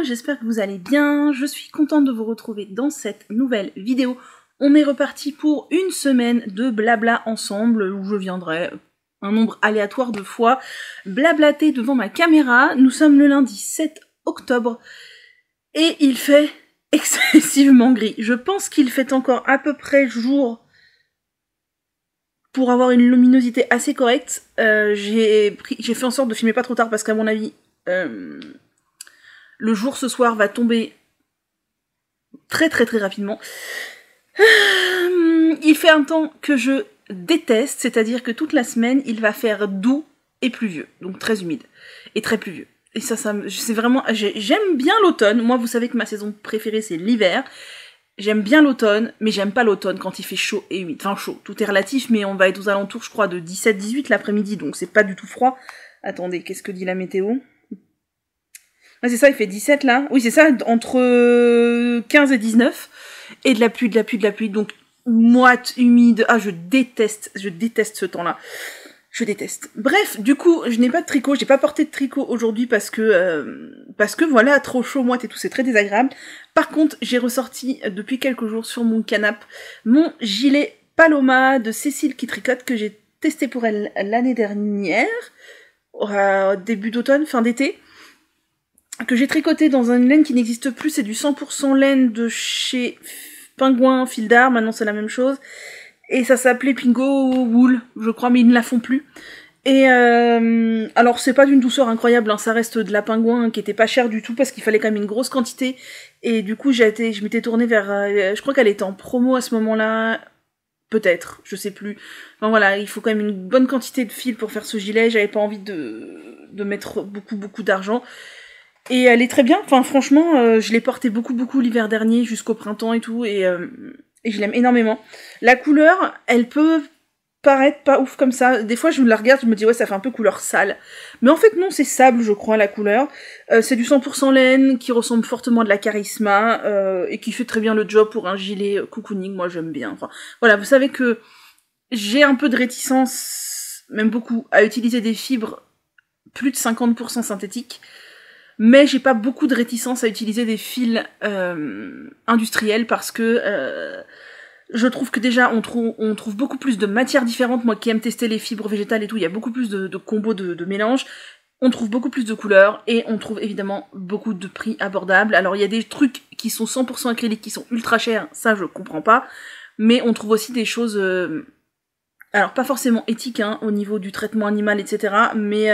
j'espère que vous allez bien, je suis contente de vous retrouver dans cette nouvelle vidéo. On est reparti pour une semaine de blabla ensemble, où je viendrai un nombre aléatoire de fois blablater devant ma caméra. Nous sommes le lundi 7 octobre, et il fait excessivement gris. Je pense qu'il fait encore à peu près jour pour avoir une luminosité assez correcte. J'ai fait en sorte de filmer pas trop tard parce qu'à mon avis, le jour ce soir va tomber très rapidement. Il fait un temps que je déteste, c'est-à-dire que toute la semaine, il va faire doux et pluvieux, donc très humide et très pluvieux. Et ça c'est vraiment, j'aime bien l'automne. Moi, vous savez que ma saison préférée, c'est l'hiver. J'aime bien l'automne, mais j'aime pas l'automne quand il fait chaud et humide. Enfin, chaud, tout est relatif, mais on va être aux alentours, je crois, de 17-18 l'après-midi, donc c'est pas du tout froid. Attendez, qu'est-ce que dit la météo ? Ouais, c'est ça, il fait 17 là. Oui, c'est ça, entre 15 et 19. Et de la pluie, donc moite, humide. Ah, je déteste ce temps-là. Je déteste. Bref, du coup, je n'ai pas de tricot, j'ai pas porté de tricot aujourd'hui parce que voilà, trop chaud, moite et tout, c'est très désagréable. Par contre, j'ai ressorti depuis quelques jours sur mon canapé mon gilet Paloma de Cécile qui tricote que j'ai testé pour elle l'année dernière, début d'automne, fin d'été, que j'ai tricoté dans une laine qui n'existe plus, c'est du 100% laine de chez Pingouin Fil d'Art, maintenant c'est la même chose. Et ça s'appelait Pingo Wool, je crois, mais ils ne la font plus. Et alors c'est pas d'une douceur incroyable, hein, ça reste de la pingouin qui était pas chère du tout parce qu'il fallait quand même une grosse quantité. Et du coup je m'étais tournée vers, je crois qu'elle était en promo à ce moment-là, peut-être, je sais plus. Enfin voilà, il faut quand même une bonne quantité de fil pour faire ce gilet. J'avais pas envie de mettre beaucoup d'argent. Et elle est très bien. Enfin franchement, je l'ai portée beaucoup l'hiver dernier jusqu'au printemps et tout, et je l'aime énormément. La couleur, elle peut paraître pas ouf comme ça. Des fois, je la regarde, je me dis, ouais, ça fait un peu couleur sale. Mais en fait, non, c'est sable, je crois, la couleur. C'est du 100% laine, qui ressemble fortement à de la Charisma, et qui fait très bien le job pour un gilet cocooning. Moi, j'aime bien. Enfin, voilà, vous savez que j'ai un peu de réticence, même beaucoup, à utiliser des fibres plus de 50% synthétiques. Mais j'ai pas beaucoup de réticence à utiliser des fils industriels parce que je trouve que déjà on trouve beaucoup plus de matières différentes. Moi qui aime tester les fibres végétales et tout, il y a beaucoup plus de combos de mélanges. On trouve beaucoup plus de couleurs et on trouve évidemment beaucoup de prix abordables. Alors il y a des trucs qui sont 100% acryliques qui sont ultra chers, ça je comprends pas. Mais on trouve aussi des choses... alors pas forcément éthiques hein, au niveau du traitement animal, etc. Mais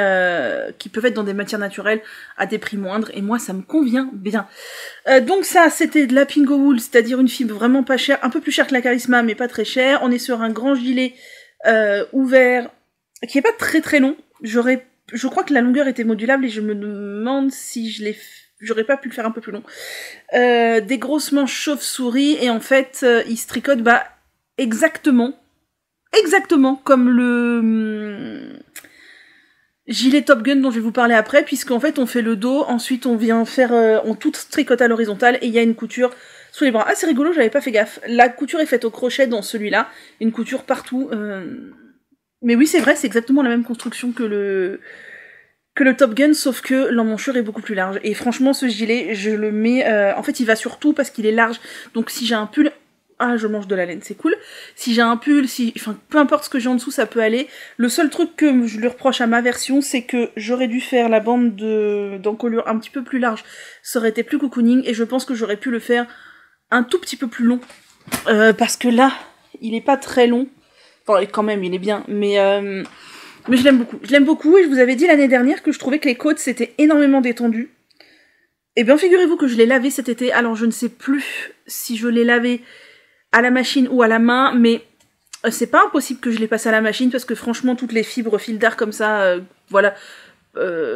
qui peuvent être dans des matières naturelles à des prix moindres. Et moi ça me convient bien. Donc ça c'était de la Pingo Wool, c'est-à-dire une fibre vraiment pas chère, un peu plus chère que la Charisma mais pas très chère. On est sur un grand gilet ouvert qui est pas très long. Je crois que la longueur était modulable et je me demande si j'aurais pas pu le faire un peu plus long. Des grosses manches chauve-souris et en fait il se tricote exactement comme le gilet Top Gun dont je vais vous parler après, puisqu'en fait on fait le dos, ensuite on vient faire, on tout tricote à l'horizontale et il y a une couture sous les bras. Ah c'est rigolo, j'avais pas fait gaffe. La couture est faite au crochet dans celui-là, une couture partout. Mais oui c'est vrai, c'est exactement la même construction que le Top Gun, sauf que l'emmanchure est beaucoup plus large. Et franchement ce gilet, je le mets, en fait il va sur tout parce qu'il est large, donc si j'ai un pull... Ah, je mange de la laine, c'est cool. Si j'ai un pull, enfin, peu importe ce que j'ai en dessous, ça peut aller. Le seul truc que je lui reproche à ma version, c'est que j'aurais dû faire la bande d'encolure un petit peu plus large. Ça aurait été plus cocooning, et je pense que j'aurais pu le faire un tout petit peu plus long. Parce que là, il est pas très long. Enfin, quand même, il est bien, mais je l'aime beaucoup. Je l'aime beaucoup, et je vous avais dit l'année dernière que je trouvais que les côtes s'étaient énormément détendues. Et bien, figurez-vous que je l'ai lavé cet été. Alors, je ne sais plus si je l'ai lavé à la machine ou à la main, mais c'est pas impossible que je les passe à la machine, parce que franchement, toutes les fibres fil d'art comme ça, voilà,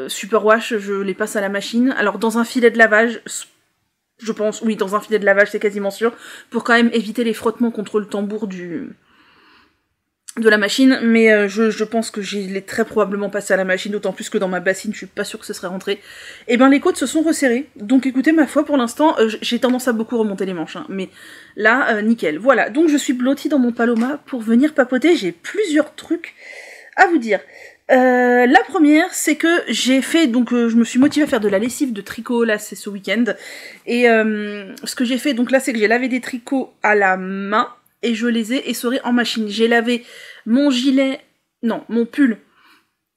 superwash, je les passe à la machine. Alors, dans un filet de lavage, je pense, oui, dans un filet de lavage, c'est quasiment sûr, pour quand même éviter les frottements contre le tambour de la machine, mais je pense que je l'ai très probablement passé à la machine, d'autant plus que dans ma bassine, je suis pas sûre que ce serait rentré. Et ben les côtes se sont resserrées, donc écoutez, ma foi, pour l'instant, j'ai tendance à beaucoup remonter les manches, hein, mais là, nickel. Voilà, donc je suis blottie dans mon Paloma pour venir papoter, j'ai plusieurs trucs à vous dire. La première, c'est que j'ai fait, donc je me suis motivée à faire de la lessive de tricot, là c'est ce week-end, et ce que j'ai fait, donc là c'est que j'ai lavé des tricots à la main, et je les ai essorés en machine. J'ai lavé mon gilet, non, mon pull,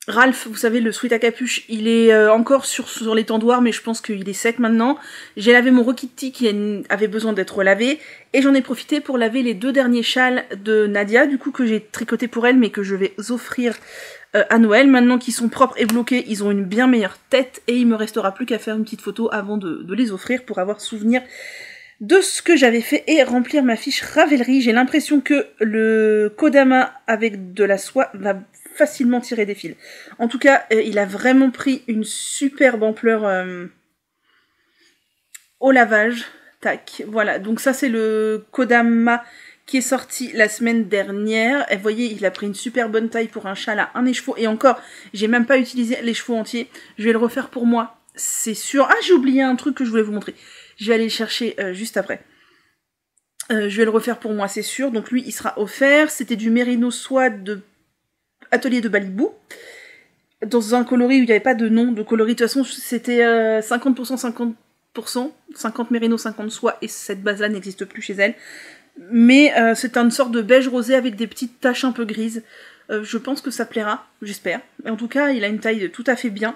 Ralph, vous savez, le sweat à capuche, il est encore sur les tendoirs, mais je pense qu'il est sec maintenant. J'ai lavé mon Rokiti qui avait besoin d'être lavé, et j'en ai profité pour laver les 2 derniers châles de Nadia, du coup que j'ai tricoté pour elle, mais que je vais offrir à Noël. Maintenant qu'ils sont propres et bloqués, ils ont une bien meilleure tête, et il me restera plus qu'à faire une petite photo avant de les offrir pour avoir souvenir de ce que j'avais fait et remplir ma fiche Ravelry. J'ai l'impression que le Kodama avec de la soie va facilement tirer des fils. En tout cas, il a vraiment pris une superbe ampleur au lavage. Tac, voilà. Donc ça, c'est le Kodama qui est sorti la semaine dernière. Et vous voyez, il a pris une super bonne taille pour un châle à un écheveau. Et encore, j'ai même pas utilisé l'écheveau entier. Je vais le refaire pour moi, c'est sûr. Ah, j'ai oublié un truc que je voulais vous montrer. Je vais aller le chercher juste après. Je vais le refaire pour moi, c'est sûr. Donc lui, il sera offert. C'était du Mérino soie de Atelier de Balibou. Dans un coloris où il n'y avait pas de nom de coloris. De toute façon, c'était 50%, 50%. 50 Mérino, 50 soie. Et cette base-là n'existe plus chez elle. Mais c'est une sorte de beige rosé avec des petites taches un peu grises. Je pense que ça plaira, j'espère. En tout cas, il a une taille tout à fait bien.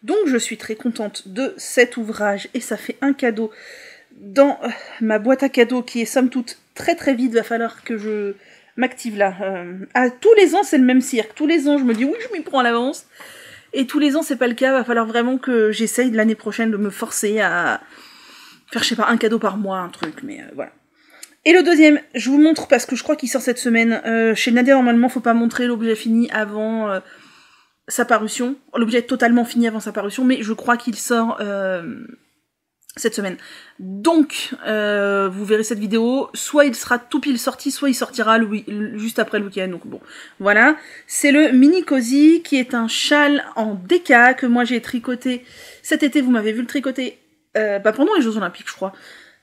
Donc je suis très contente de cet ouvrage et ça fait un cadeau dans ma boîte à cadeaux qui est somme toute très très vide. Va falloir que je m'active là. Tous les ans c'est le même cirque. Tous les ans je me dis oui je m'y prends à l'avance. Et tous les ans c'est pas le cas. Va falloir vraiment que j'essaye de l'année prochaine de me forcer à faire je sais pas un cadeau par mois, un truc. Mais voilà. Et le deuxième, je vous montre parce que je crois qu'il sort cette semaine. Chez Nadia normalement faut pas montrer l'objet fini avant... sa parution, l'objet est totalement fini avant sa parution, mais je crois qu'il sort cette semaine. Donc, vous verrez cette vidéo, soit il sera tout pile sorti, soit il sortira juste après le week-end, donc bon, voilà. C'est le Mini Cozy, qui est un châle en déca, que moi j'ai tricoté cet été, vous m'avez vu le tricoter, pendant les Jeux Olympiques, je crois.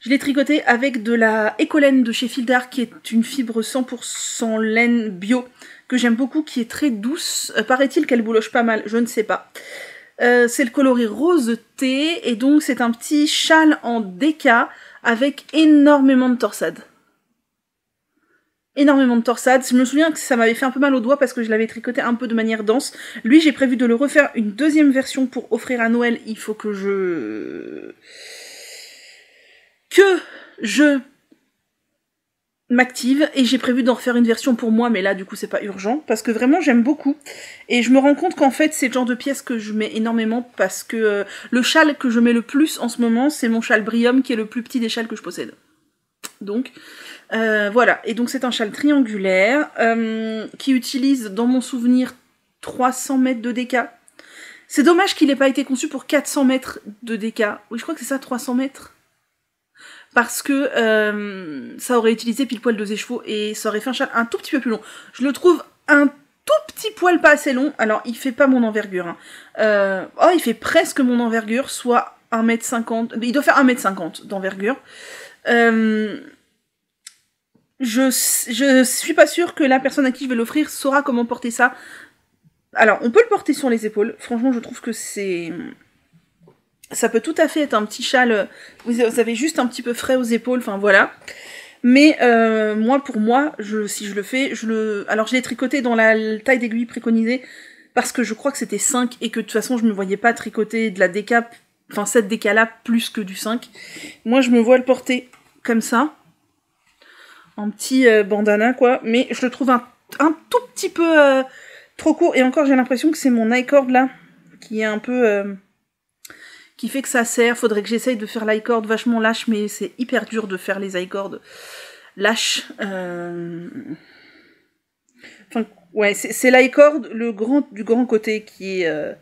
Je l'ai tricoté avec de la écolaine de chez Fildar, qui est une fibre 100% laine bio, que j'aime beaucoup, qui est très douce. Paraît-il qu'elle bouloche pas mal, je ne sais pas. C'est le coloris rose thé, et donc c'est un petit châle en déca avec énormément de torsade. Énormément de torsade. Je me souviens que ça m'avait fait un peu mal aux doigts parce que je l'avais tricoté un peu de manière dense. Lui, j'ai prévu de le refaire une deuxième version pour offrir à Noël. Il faut que je m'active, et j'ai prévu d'en refaire une version pour moi, mais là du coup c'est pas urgent, parce que vraiment j'aime beaucoup, et je me rends compte qu'en fait c'est le genre de pièce que je mets énormément, parce que le châle que je mets le plus en ce moment, c'est mon châle Brium, qui est le plus petit des châles que je possède. Donc voilà, et donc c'est un châle triangulaire, qui utilise dans mon souvenir 300 mètres de déca. C'est dommage qu'il ait pas été conçu pour 400 mètres de déca. Oui, je crois que c'est ça, 300 mètres. Parce que ça aurait utilisé pile poil 2 écheveaux et ça aurait fait un châle un tout petit peu plus long. Je le trouve un tout petit poil pas assez long. Alors, il fait pas mon envergure. Hein. Il fait presque mon envergure, soit 1m50. Il doit faire 1m50 d'envergure. Je suis pas sûre que la personne à qui je vais l'offrir saura comment porter ça. Alors, on peut le porter sur les épaules. Franchement, je trouve que c'est... Ça peut tout à fait être un petit châle, vous avez juste un petit peu frais aux épaules, enfin voilà. Mais pour moi, si je le fais, alors je l'ai tricoté dans la taille d'aiguille préconisée, parce que je crois que c'était 5, et que de toute façon je me voyais pas tricoter de la déca, enfin cette déca là, plus que du 5. Moi je me vois le porter comme ça, en petit bandana quoi, mais je le trouve un tout petit peu trop court, et encore j'ai l'impression que c'est mon i-cord là, qui est un peu... qui fait que ça sert. Faudrait que j'essaye de faire l'i-cord vachement lâche, mais c'est hyper dur de faire les i-cords lâches. Enfin, ouais, c'est l'i-cord du grand côté qui est...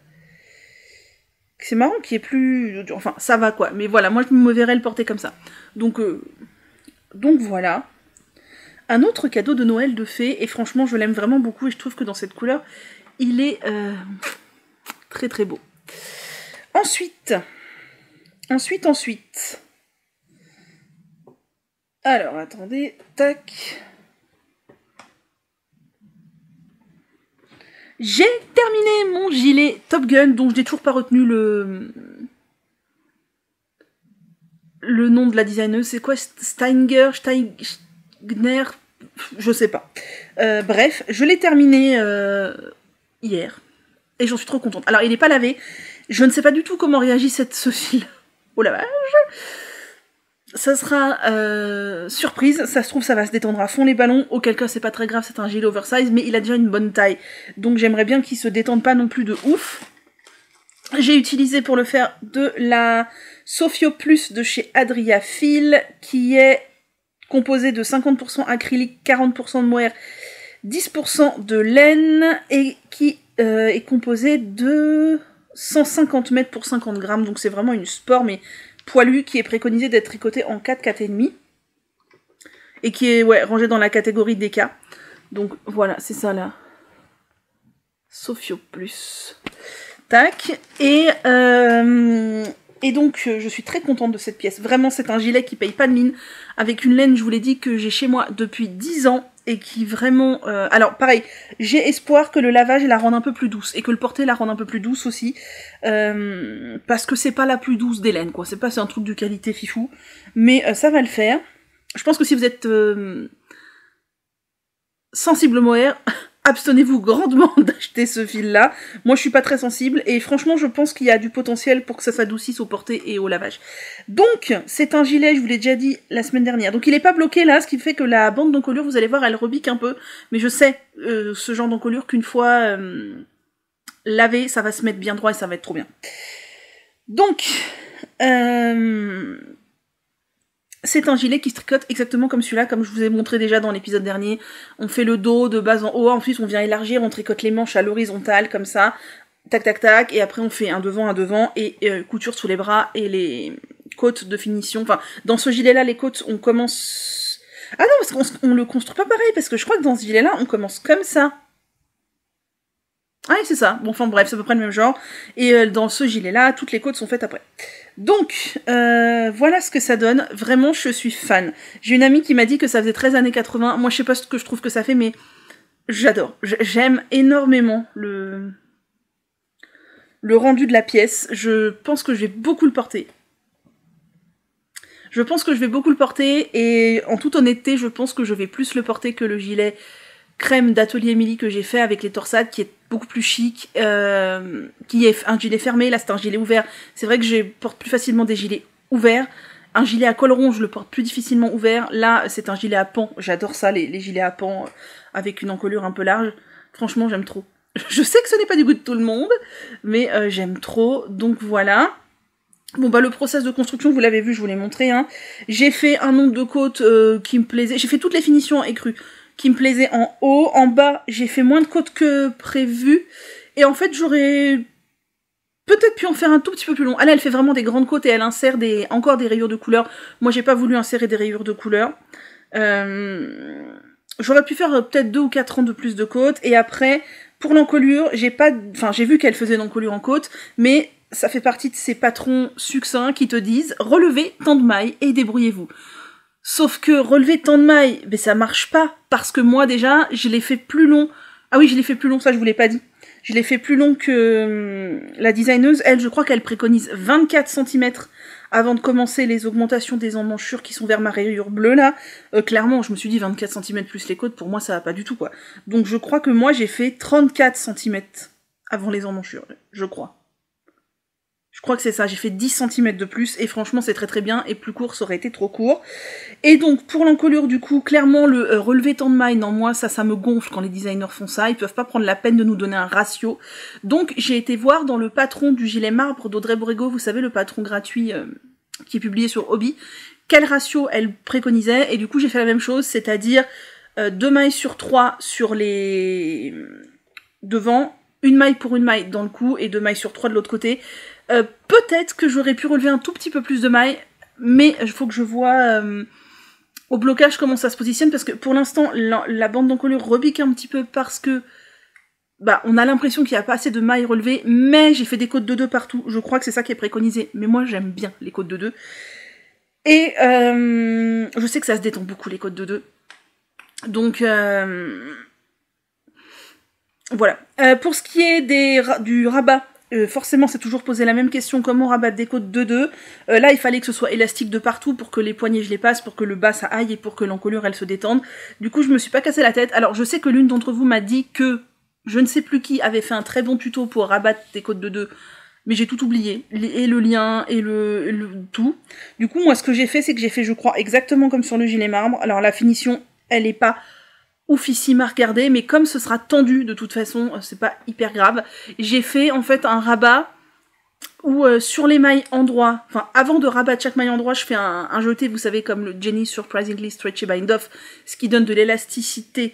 C'est marrant, qui est plus... Enfin, ça va quoi. Mais voilà, moi je me verrais le porter comme ça. Donc voilà. Un autre cadeau de Noël de fée, et franchement je l'aime vraiment beaucoup, et je trouve que dans cette couleur, il est très très beau. Ensuite. Alors, attendez, tac. J'ai terminé mon gilet Top Gun, dont je n'ai toujours pas retenu le nom de la designeuse. C'est quoi? Steiner, je sais pas. Bref, je l'ai terminé hier. Et j'en suis trop contente. Alors, il n'est pas lavé. Je ne sais pas du tout comment réagit ce fil au lavage. Ça sera surprise. Ça se trouve, ça va se détendre à fond les ballons. Auquel cas, c'est pas très grave, c'est un gilet oversize. Mais il a déjà une bonne taille. Donc, j'aimerais bien qu'il se détende pas non plus de ouf. J'ai utilisé pour le faire de la Sophio Plus de chez Adria Fil, qui est composée de 50% acrylique, 40% de mohair, 10% de laine, et qui est composée de 150 mètres pour 50 grammes, donc c'est vraiment une sport, mais poilue, qui est préconisée d'être tricotée en 4, 4,5, et qui est rangée dans la catégorie DK. Donc voilà, c'est ça là. Sophio Plus. Tac. Et donc, je suis très contente de cette pièce. Vraiment, c'est un gilet qui paye pas de mine, avec une laine, je vous l'ai dit, que j'ai chez moi depuis 10 ans, et qui vraiment... Alors, pareil, j'ai espoir que le lavage la rende un peu plus douce, et que le porter la rende un peu plus douce aussi, parce que c'est pas la plus douce des laines, quoi. C'est un truc de qualité fifou, mais ça va le faire. Je pense que si vous êtes sensible au mohair... abstenez-vous grandement d'acheter ce fil-là. Moi, je suis pas très sensible, et franchement, je pense qu'il y a du potentiel pour que ça s'adoucisse au porté et au lavage. Donc, c'est un gilet, je vous l'ai déjà dit la semaine dernière. Donc, il est pas bloqué là, ce qui fait que la bande d'encolure, vous allez voir, elle rebique un peu. Mais je sais, ce genre d'encolure, qu'une fois lavé, ça va se mettre bien droit et ça va être trop bien. Donc, c'est un gilet qui se tricote exactement comme celui-là, comme je vous ai montré déjà dans l'épisode dernier. On fait le dos de bas en haut, ensuite on vient élargir, on tricote les manches à l'horizontale, comme ça, tac tac tac, et après on fait un devant, et couture sous les bras et les côtes de finition. Enfin, dans ce gilet-là, les côtes, on commence... Ah non, parce qu'on le construit pas pareil, parce que je crois que dans ce gilet-là, on commence comme ça. Ah oui, c'est ça. Bon, enfin bref, c'est à peu près le même genre. Et dans ce gilet-là, toutes les côtes sont faites après. Donc, voilà ce que ça donne. Vraiment, je suis fan. J'ai une amie qui m'a dit que ça faisait 13 années 80. Moi, je sais pas ce que je trouve que ça fait, mais j'adore. J'aime énormément le rendu de la pièce. Je pense que je vais beaucoup le porter. Et en toute honnêteté, je pense que je vais plus le porter que le gilet crème d'Atelier Emily que j'ai fait avec les torsades, qui est beaucoup plus chic, qui est un gilet fermé. Là, c'est un gilet ouvert. C'est vrai que je porte plus facilement des gilets ouverts. Un gilet à col rond, je le porte plus difficilement ouvert. Là, c'est un gilet à pan. J'adore ça, les gilets à pan avec une encolure un peu large. Franchement, j'aime trop. Je sais que ce n'est pas du goût de tout le monde, mais j'aime trop. Donc voilà. Bon bah le process de construction, vous l'avez vu, je vous l'ai montré. Hein. J'ai fait un nombre de côtes qui me plaisait. J'ai fait toutes les finitions écrues qui me plaisaient en haut. En bas, j'ai fait moins de côtes que prévu. Et en fait, j'aurais peut-être pu en faire un tout petit peu plus long. Ah là, elle fait vraiment des grandes côtes et elle insère encore des rayures de couleur. Moi, j'ai pas voulu insérer des rayures de couleur. J'aurais pu faire peut-être 2 ou 4 rangs de plus de côtes. Et après, pour l'encolure, j'ai vu qu'elle faisait l'encolure en côte, mais ça fait partie de ces patrons succincts qui te disent « Relevez tant de mailles et débrouillez-vous ». Sauf que relever tant de mailles, ben ça marche pas, parce que moi déjà, je l'ai fait plus long. Ah oui, je l'ai fait plus long, ça je vous l'ai pas dit. Je l'ai fait plus long que la designeuse. Elle, je crois qu'elle préconise 24 cm avant de commencer les augmentations des emmanchures qui sont vers ma rayure bleue là. Clairement, je me suis dit 24 cm plus les côtes, pour moi ça va pas du tout quoi. Donc je crois que moi j'ai fait 34 cm avant les emmanchures, je crois. Je crois que c'est ça, j'ai fait 10 cm de plus, et franchement c'est très très bien, et plus court ça aurait été trop court. Et donc pour l'encolure du coup, clairement le relevé tant de mailles, non moi ça me gonfle quand les designers font ça, ils peuvent pas prendre la peine de nous donner un ratio. Donc j'ai été voir dans le patron du gilet marbre d'Audrey Borrego, vous savez le patron gratuit qui est publié sur Hobby, quel ratio elle préconisait, et du coup j'ai fait la même chose, c'est-à-dire 2 mailles sur 3 sur les devant, une maille pour une maille dans le cou, et 2 mailles sur 3 de l'autre côté. Peut-être que j'aurais pu relever un tout petit peu plus de mailles, mais il faut que je vois au blocage comment ça se positionne, parce que pour l'instant la bande d'encolure rebique un petit peu parce que bah on a l'impression qu'il n'y a pas assez de mailles relevées, mais j'ai fait des côtes de 2 partout, je crois que c'est ça qui est préconisé, mais moi j'aime bien les côtes de 2. Et je sais que ça se détend beaucoup les côtes de 2. Donc Voilà. Pour ce qui est du rabat, forcément, c'est toujours posé la même question, comment rabattre des côtes 2-2. Là, il fallait que ce soit élastique de partout pour que les poignets je les passe, pour que le bas ça aille et pour que l'encolure elle se détende. Du coup, je me suis pas cassé la tête. Alors, je sais que l'une d'entre vous m'a dit que je ne sais plus qui avait fait un très bon tuto pour rabattre des côtes 2-2, mais j'ai tout oublié, et le lien, et le tout. Du coup, moi, ce que j'ai fait, c'est que j'ai fait, je crois, exactement comme sur le gilet marbre. Alors, la finition, elle est pas oufissime à regarder, mais comme ce sera tendu de toute façon, c'est pas hyper grave. J'ai fait en fait un rabat où sur les mailles endroit, enfin avant de rabattre chaque maille endroit, je fais un jeté, vous savez, comme le Jenny Surprisingly Stretchy Bind Off, ce qui donne de l'élasticité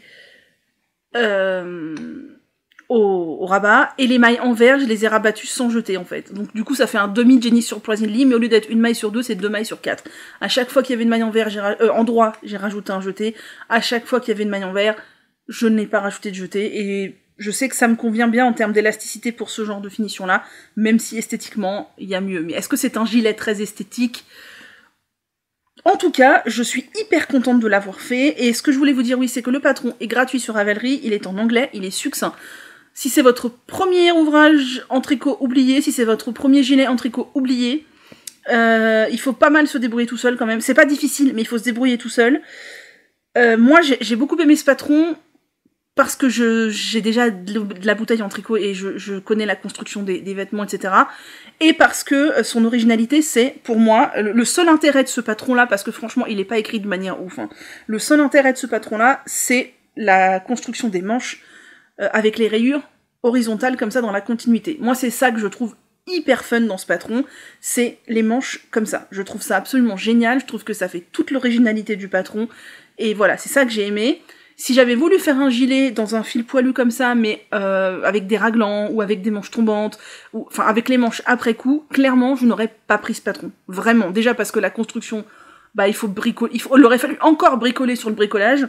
au rabat, et les mailles envers, je les ai rabattues sans jeter en fait. Donc du coup ça fait un demi Jenny Surprisingly, mais au lieu d'être une maille sur deux, c'est 2 mailles sur 4. À chaque fois qu'il y avait une maille en droit, j'ai rajouté un jeté. À chaque fois qu'il y avait une maille envers, je n'ai pas rajouté de jeté, et je sais que ça me convient bien en termes d'élasticité pour ce genre de finition là, même si esthétiquement il y a mieux. Mais est-ce que c'est un gilet très esthétique ? En tout cas, je suis hyper contente de l'avoir fait, et ce que je voulais vous dire, oui, c'est que le patron est gratuit sur Ravelry, il est en anglais, il est succinct. Si c'est votre premier ouvrage en tricot, oublié. Si c'est votre premier gilet en tricot, oublié. Il faut pas mal se débrouiller tout seul quand même. C'est pas difficile, mais il faut se débrouiller tout seul. Moi, j'ai beaucoup aimé ce patron parce que j'ai déjà de la bouteille en tricot et je connais la construction des vêtements, etc. Et parce que son originalité, c'est, pour moi, le seul intérêt de ce patron-là, parce que franchement, il est pas écrit de manière ouf, hein. Le seul intérêt de ce patron-là, c'est la construction des manches avec les rayures horizontales comme ça dans la continuité. Moi, c'est ça que je trouve hyper fun dans ce patron, c'est les manches comme ça. Je trouve ça absolument génial, je trouve que ça fait toute l'originalité du patron, et voilà, c'est ça que j'ai aimé. Si j'avais voulu faire un gilet dans un fil poilu comme ça, mais avec des raglans, ou avec des manches tombantes, ou enfin avec les manches après coup, clairement, je n'aurais pas pris ce patron. Vraiment, déjà parce que la construction, bah il faut bricoler, il aurait fallu encore bricoler sur le bricolage,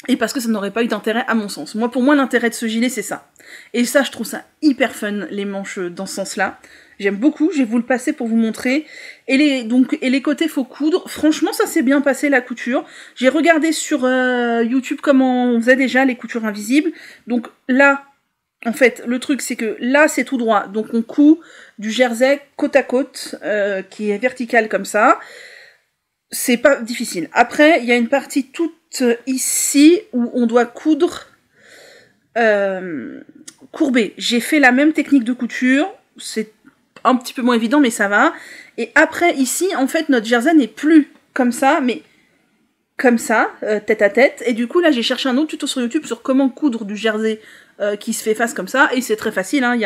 et parce que ça n'aurait pas eu d'intérêt à mon sens. Pour moi, l'intérêt de ce gilet, c'est ça. Et ça, je trouve ça hyper fun, les manches dans ce sens-là. J'aime beaucoup, je vais vous le passer pour vous montrer. Et les côtés faux coudre, franchement, ça s'est bien passé, la couture. J'ai regardé sur YouTube comment on faisait déjà les coutures invisibles. Donc là, en fait, le truc, c'est que là, c'est tout droit. Donc on coud du jersey côte à côte, qui est vertical comme ça. C'est pas difficile. Après, il y a une partie toute ici où on doit coudre courbé. J'ai fait la même technique de couture, c'est un petit peu moins évident mais ça va. Et après ici, en fait, notre jersey n'est plus comme ça, mais comme ça, tête à tête. Et du coup là, j'ai cherché un autre tuto sur YouTube sur comment coudre du jersey qui se fait face comme ça, et c'est très facile, hein,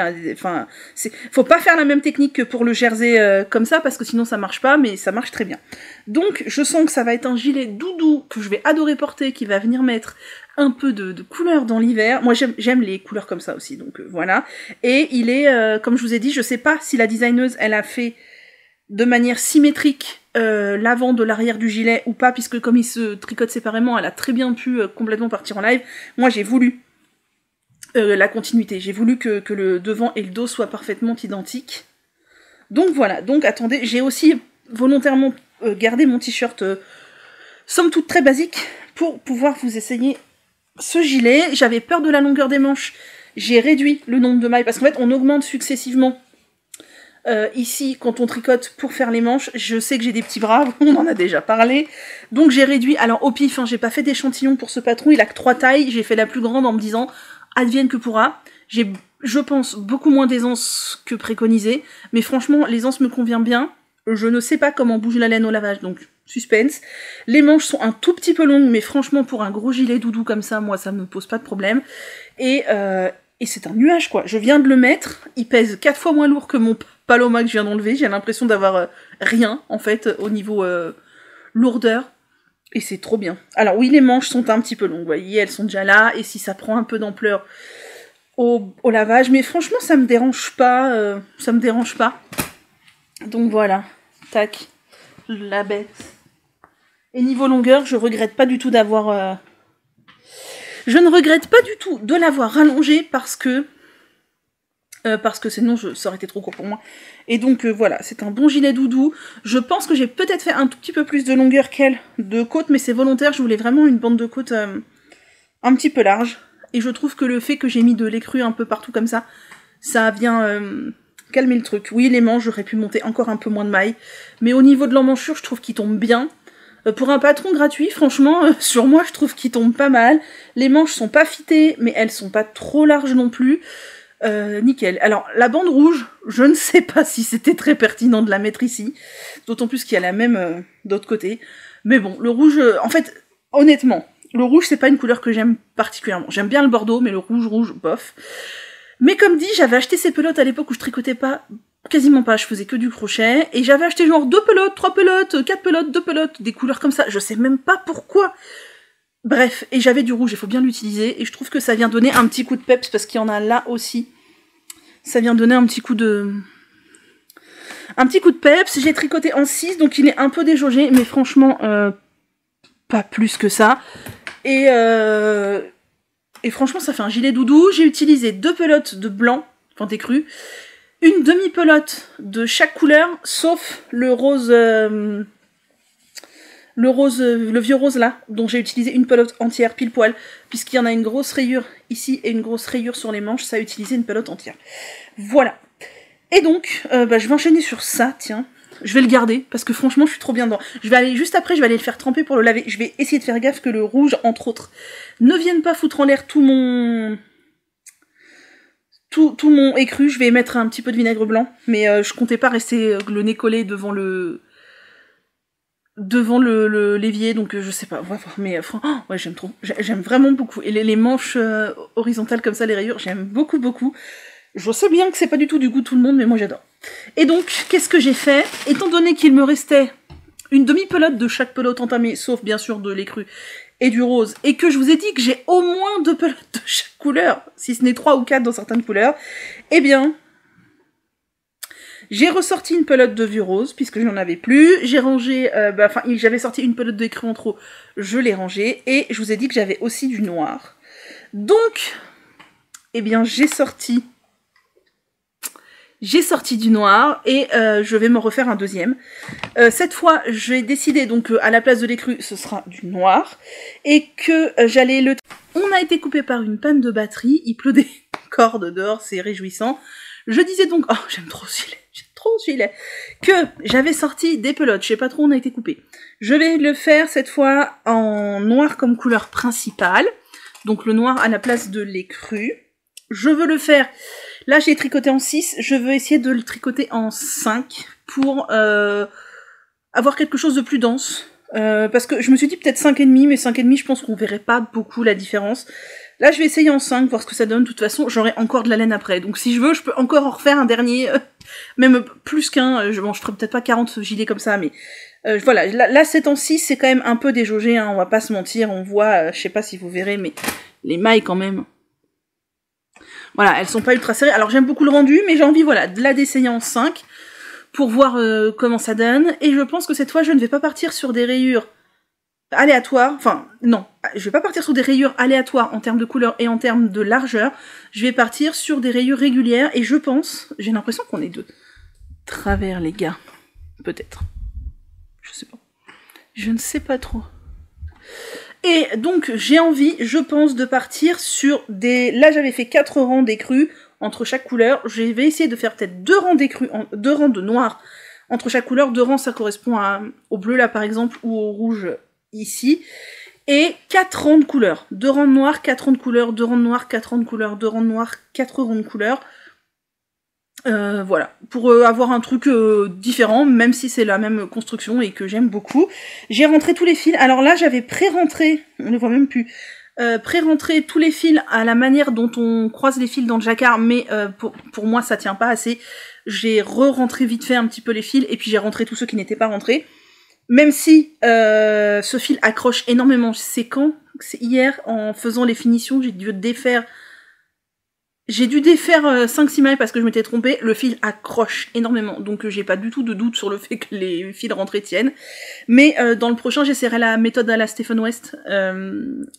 faut pas faire la même technique que pour le jersey comme ça, parce que sinon ça marche pas, mais ça marche très bien. Donc je sens que ça va être un gilet doudou, que je vais adorer porter, qui va venir mettre un peu de couleur dans l'hiver. Moi j'aime les couleurs comme ça aussi, donc voilà. Et il est, comme je vous ai dit, je sais pas si la designeuse, elle a fait de manière symétrique l'avant de l'arrière du gilet ou pas, puisque comme il se tricote séparément, elle a très bien pu complètement partir en live. Moi j'ai voulu la continuité. J'ai voulu que le devant et le dos soient parfaitement identiques. Donc voilà, donc attendez, j'ai aussi volontairement gardé mon t-shirt somme toute très basique pour pouvoir vous essayer ce gilet. J'avais peur de la longueur des manches, j'ai réduit le nombre de mailles, parce qu'en fait on augmente successivement ici quand on tricote pour faire les manches. Je sais que j'ai des petits bras, on en a déjà parlé, donc j'ai réduit, alors au pif, hein, j'ai pas fait d'échantillon pour ce patron, il a que 3 tailles, j'ai fait la plus grande en me disant advienne que pourra. J'ai, je pense, beaucoup moins d'aisance que préconisé, mais franchement, l'aisance me convient bien. Je ne sais pas comment bouge la laine au lavage, donc suspense. Les manches sont un tout petit peu longues, mais franchement, pour un gros gilet doudou comme ça, moi, ça me pose pas de problème. Et c'est un nuage, quoi. Je viens de le mettre, il pèse 4 fois moins lourd que mon Paloma que je viens d'enlever. J'ai l'impression d'avoir rien, en fait, au niveau lourdeur. Et c'est trop bien. Alors oui, les manches sont un petit peu longues, vous voyez, elles sont déjà là, et si ça prend un peu d'ampleur au lavage, mais franchement, ça me dérange pas, Donc voilà, tac, la bête. Et niveau longueur, je regrette pas du tout d'avoir... Je ne regrette pas du tout de l'avoir rallongé parce que sinon ça aurait été trop court pour moi. Et donc voilà, c'est un bon gilet doudou. Je pense que j'ai peut-être fait un tout petit peu plus de longueur qu'elle de côte, mais c'est volontaire, je voulais vraiment une bande de côte un petit peu large. et je trouve que le fait que j'ai mis de l'écru un peu partout comme ça vient calmer le truc. Oui, les manches, j'aurais pu monter encore un peu moins de mailles, mais au niveau de l'emmanchure, je trouve qu'il tombe bien. Pour un patron gratuit, franchement, sur moi, je trouve qu'il tombe pas mal. Les manches sont pas fitées, mais elles sont pas trop larges non plus. Nickel. Alors, la bande rouge, je ne sais pas si c'était très pertinent de la mettre ici, d'autant plus qu'il y a la même d'autre côté. Mais bon, le rouge, en fait, honnêtement, le rouge, c'est pas une couleur que j'aime particulièrement. J'aime bien le bordeaux, mais le rouge, bof. Mais comme dit, j'avais acheté ces pelotes à l'époque où je tricotais pas, quasiment pas, je faisais que du crochet, et j'avais acheté genre 2 pelotes, 3 pelotes, 4 pelotes, 2 pelotes, des couleurs comme ça, je sais même pas pourquoi. Bref, et j'avais du rouge, il faut bien l'utiliser, et je trouve que ça vient donner un petit coup de peps, parce qu'il y en a là aussi. Ça vient donner un petit coup de peps. J'ai tricoté en 6, donc il est un peu déjaugé, mais franchement, pas plus que ça. Et franchement, ça fait un gilet doudou. J'ai utilisé 2 pelotes de blanc, enfin d'écru, une demi-pelote de chaque couleur, sauf le rose, le vieux rose là, dont j'ai utilisé une pelote entière, pile poil, puisqu'il y en a une grosse rayure ici et une grosse rayure sur les manches, ça a utilisé une pelote entière. Voilà. Et donc, je vais enchaîner sur ça, tiens. Je vais le garder, parce que franchement, je suis trop bien dedans. Je vais aller, juste après, je vais aller le faire tremper pour le laver. Je vais essayer de faire gaffe que le rouge, entre autres, ne vienne pas foutre en l'air tout mon écru. Je vais mettre un petit peu de vinaigre blanc, mais je comptais pas rester le nez collé devant l'évier, donc je sais pas, on va voir, mais ouais, j'aime trop, j'aime vraiment beaucoup, et les manches horizontales comme ça, les rayures, j'aime beaucoup, beaucoup. Je sais bien que c'est pas du tout du goût de tout le monde, mais moi j'adore. Et donc, qu'est-ce que j'ai fait? Étant donné qu'il me restait une demi-pelote de chaque pelote entamée, sauf bien sûr de l'écru et du rose, et que je vous ai dit que j'ai au moins 2 pelotes de chaque couleur, si ce n'est 3 ou 4 dans certaines couleurs, eh bien... j'ai ressorti une pelote de vieux rose, puisque je n'en avais plus. J'ai rangé, j'avais sorti une pelote d'écru en trop, je l'ai rangée. Et je vous ai dit que j'avais aussi du noir. Donc, eh bien, j'ai sorti du noir et je vais me refaire un deuxième. Cette fois, j'ai décidé, donc, à la place de l'écru, ce sera du noir. Et que j'allais le... On a été coupé par une panne de batterie. Il pleut des cordes dehors, c'est réjouissant. Je disais donc... Oh, j'aime trop celui-là. Que j'avais sorti des pelotes, je sais pas trop où on a été coupé. Je vais le faire cette fois en noir comme couleur principale, donc le noir à la place de l'écru. Je veux le faire, là j'ai tricoté en 6, je veux essayer de le tricoter en 5 pour avoir quelque chose de plus dense. Parce que je me suis dit peut-être 5,5, mais 5,5 je pense qu'on verrait pas beaucoup la différence. Là, je vais essayer en 5, voir ce que ça donne. De toute façon, j'aurai encore de la laine après. Donc, si je veux, je peux encore en refaire un dernier. Même plus qu'un. Je ferai peut-être pas 40 gilets comme ça, mais... voilà, là, c'est en 6, c'est quand même un peu déjaugé, hein, on va pas se mentir. On voit, je sais pas si vous verrez, mais les mailles, quand même. Voilà, elles sont pas ultra serrées. Alors, j'aime beaucoup le rendu, mais j'ai envie, voilà, de la d'essayer en 5 pour voir comment ça donne. Et je pense que cette fois, je ne vais pas partir sur des rayures aléatoires, enfin non, je vais pas partir sur des rayures aléatoires en termes de couleur et en termes de largeur, je vais partir sur des rayures régulières et je pense, j'ai l'impression qu'on est de travers les gars, peut-être, je ne sais pas trop. Et donc j'ai envie, je pense, de partir sur des, là j'avais fait 4 rangs d'écru entre chaque couleur, je vais essayer de faire peut-être 2 rangs d'écru, 2 rangs de noir entre chaque couleur, 2 rangs ça correspond au bleu là par exemple ou au rouge ici, et 4 rangs de couleurs. 2 rangs de noir, 4 rangs de couleurs, 2 rangs de noir, 4 rangs de couleurs, 2 rangs de noir, 4 rangs de couleurs. Voilà, pour avoir un truc différent, même si c'est la même construction et que j'aime beaucoup. J'ai rentré tous les fils. Alors là, j'avais pré-rentré, on ne voit même plus, pré-rentré tous les fils à la manière dont on croise les fils dans le jacquard, mais pour moi, ça tient pas assez. J'ai re-rentré vite fait un petit peu les fils, et puis j'ai rentré tous ceux qui n'étaient pas rentrés. Même si ce fil accroche énormément, c'est quand? C'est hier, en faisant les finitions, j'ai dû défaire 5-6 mailles parce que je m'étais trompée, le fil accroche énormément, donc j'ai pas du tout de doute sur le fait que les fils rentrés tiennent. Mais dans le prochain, j'essaierai la méthode à la Stephen West.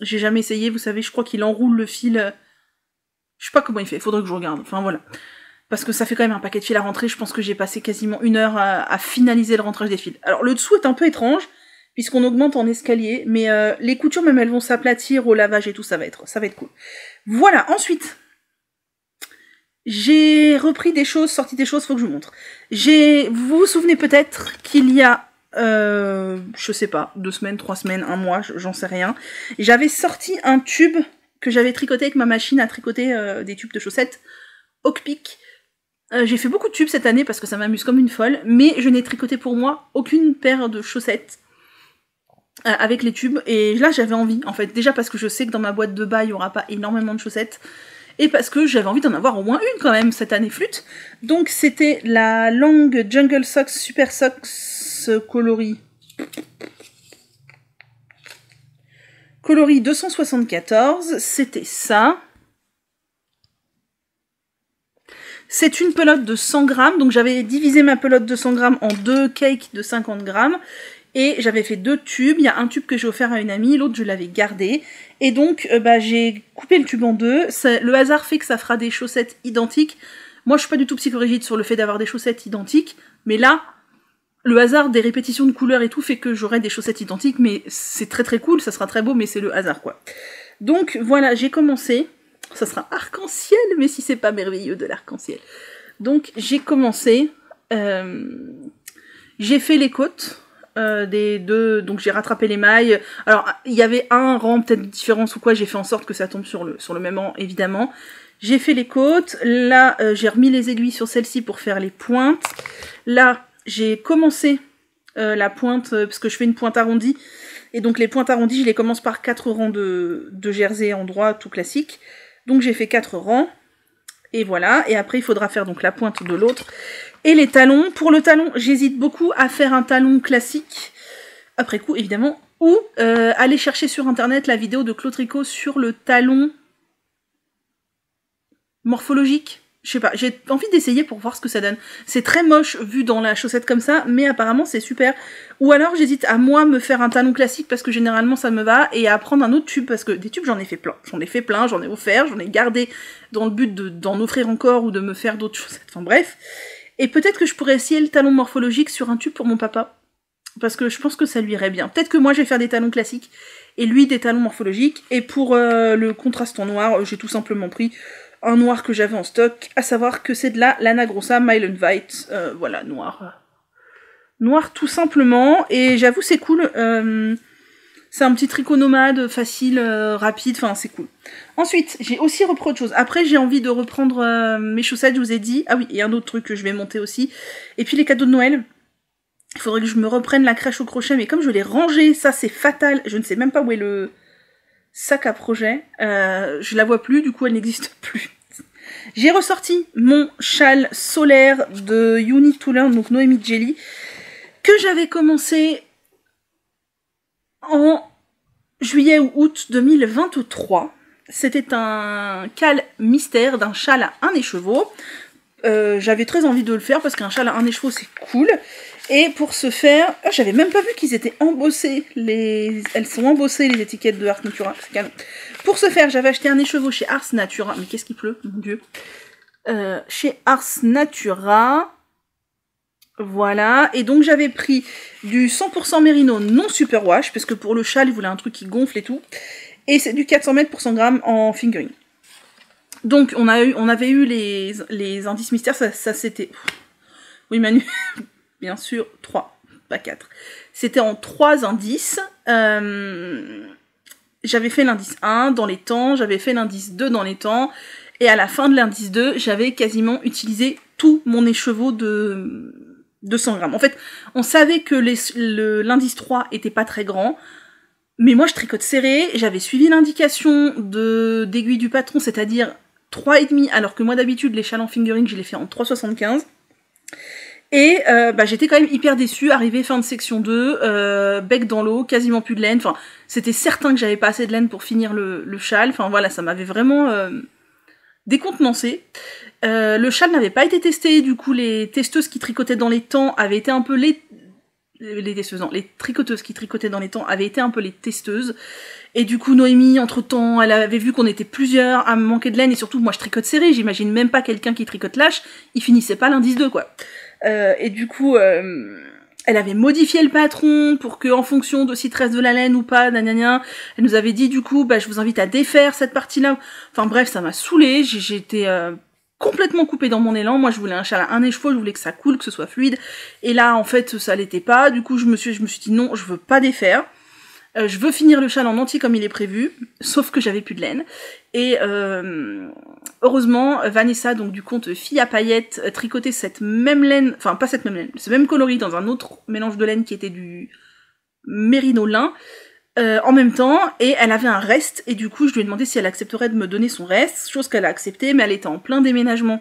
J'ai jamais essayé, vous savez, je crois qu'il enroule le fil... Je sais pas comment il fait, faudrait que je regarde, enfin voilà. Parce que ça fait quand même un paquet de fils à rentrer, je pense que j'ai passé quasiment 1 heure à finaliser le rentrage des fils. Alors le dessous est un peu étrange, puisqu'on augmente en escalier, mais les coutures, même elles vont s'aplatir au lavage et tout, ça va être cool. Voilà, ensuite, j'ai repris des choses, sorti des choses, faut que je vous montre. Vous vous souvenez peut-être qu'il y a, je sais pas, 2 semaines, 3 semaines, 1 mois, j'en sais rien, j'avais sorti un tube que j'avais tricoté avec ma machine à tricoter des tubes de chaussettes, Hawkpick. J'ai fait beaucoup de tubes cette année parce que ça m'amuse comme une folle, mais je n'ai tricoté pour moi aucune paire de chaussettes avec les tubes, et là j'avais envie, en fait, déjà parce que je sais que dans ma boîte de bas il n'y aura pas énormément de chaussettes, et parce que j'avais envie d'en avoir au moins une quand même cette année flûte. Donc c'était la Long Jungle Socks Super Socks coloris 274, c'était ça. C'est une pelote de 100 grammes, donc j'avais divisé ma pelote de 100 grammes en 2 cakes de 50 grammes, et j'avais fait 2 tubes. Il y a un tube que j'ai offert à une amie, l'autre je l'avais gardé, et donc j'ai coupé le tube en 2. Le hasard fait que ça fera des chaussettes identiques. Moi je suis pas du tout psychorigide sur le fait d'avoir des chaussettes identiques, mais là, le hasard des répétitions de couleurs et tout fait que j'aurai des chaussettes identiques, mais c'est très très cool, ça sera très beau, mais c'est le hasard quoi. Donc voilà, j'ai commencé. Ça sera arc-en-ciel, mais si c'est pas merveilleux de l'arc-en-ciel. Donc j'ai commencé, j'ai fait les côtes des deux, donc j'ai rattrapé les mailles. Alors il y avait un rang peut-être de différence ou quoi, j'ai fait en sorte que ça tombe sur le même rang évidemment. J'ai fait les côtes, là j'ai remis les aiguilles sur celle-ci pour faire les pointes. Là j'ai commencé la pointe, parce que je fais une pointe arrondie, et donc les pointes arrondies je les commence par 4 rangs de jersey en droit tout classique. Donc j'ai fait 4 rangs, et voilà, et après il faudra faire donc la pointe de l'autre. Et les talons, pour le talon, j'hésite beaucoup à faire un talon classique, après coup évidemment, ou aller chercher sur internet la vidéo de Claude Tricot sur le talon morphologique. Je sais pas, j'ai envie d'essayer pour voir ce que ça donne. C'est très moche vu dans la chaussette comme ça, mais apparemment c'est super. Ou alors j'hésite à moi me faire un talon classique parce que généralement ça me va, et à prendre un autre tube, parce que des tubes j'en ai fait plein. J'en ai offert, j'en ai gardé dans le but d'en offrir encore ou de me faire d'autres chaussettes, enfin bref. Et peut-être que je pourrais essayer le talon morphologique sur un tube pour mon papa, parce que je pense que ça lui irait bien. Peut-être que moi je vais faire des talons classiques, et lui des talons morphologiques, et pour le contraste en noir, j'ai tout simplement pris un noir que j'avais en stock, à savoir que c'est de la Lana Grossa Myland White, voilà, noir. Noir tout simplement, et j'avoue c'est cool, c'est un petit tricot nomade, facile, rapide, enfin c'est cool. Ensuite, j'ai aussi repris autre chose. Après j'ai envie de reprendre mes chaussettes, je vous ai dit, ah oui, et un autre truc que je vais monter aussi, et puis les cadeaux de Noël. Il faudrait que je me reprenne la crèche au crochet, mais comme je l'ai rangée, ça c'est fatal, je ne sais même pas où est le sac à projet, je la vois plus, du coup elle n'existe plus. J'ai ressorti mon châle solaire de You Need to Learn, donc Noémie Jelly, que j'avais commencé en juillet ou août 2023. C'était un cal mystère d'un châle à un écheveau. J'avais très envie de le faire parce qu'un châle à un écheveau c'est cool. Et pour ce faire, j'avais même pas vu qu'ils étaient embossés. Elles sont embossées les étiquettes de Ars Natura, c'est canon. Pour ce faire, j'avais acheté un écheveau chez Ars Natura. Mais qu'est-ce qu'il pleut, mon dieu. Chez Ars Natura. Voilà. Et donc j'avais pris du 100% Merino non superwash, parce que pour le châle, il voulait un truc qui gonfle et tout. Et c'est du 400 mètres pour 100 grammes en fingering. Donc on avait eu les indices mystères, ça c'était... Oui Manu, bien sûr, 3, pas 4. C'était en 3 indices. J'avais fait l'indice 1 dans les temps, j'avais fait l'indice 2 dans les temps, et à la fin de l'indice 2, j'avais quasiment utilisé tout mon écheveau de 100 grammes. En fait, on savait que l'indice 3 était pas très grand, mais moi je tricote serré, j'avais suivi l'indication d'aiguille du patron, c'est-à-dire 3,5, alors que moi d'habitude les châles en fingering je les fais en 3,75. Et j'étais quand même hyper déçue, arrivée fin de section 2, bec dans l'eau, quasiment plus de laine, enfin c'était certain que j'avais pas assez de laine pour finir le châle, enfin voilà, ça m'avait vraiment décontenancée. Le châle n'avait pas été testé, du coup les testeuses qui tricotaient dans les temps avaient été un peu les testeuses, non, les tricoteuses qui tricotaient dans les temps avaient été un peu les testeuses, et du coup Noémie, entre temps, elle avait vu qu'on était plusieurs à me manquer de laine, et surtout moi je tricote serré, j'imagine même pas quelqu'un qui tricote lâche, il finissait pas l'indice 2 quoi. Et du coup, Elle avait modifié le patron pour que, en fonction de s'il te reste de la laine ou pas, nanana, elle nous avait dit du coup, je vous invite à défaire cette partie-là. Enfin bref, ça m'a saoulée, j'étais complètement coupée dans mon élan. Moi, je voulais un châle à un écheveau, je voulais que ça coule, que ce soit fluide. Et là, en fait, ça l'était pas. Du coup, je me suis dit non, je veux pas défaire. Je veux finir le châle en entier comme il est prévu, sauf que j'avais plus de laine. Et heureusement, Vanessa, donc du compte Fille à paillettes, tricotait cette même laine, enfin pas cette même laine, ce même coloris dans un autre mélange de laine qui était du mérino lin, en même temps, et elle avait un reste, et du coup je lui ai demandé si elle accepterait de me donner son reste, chose qu'elle a accepté, mais elle était en plein déménagement.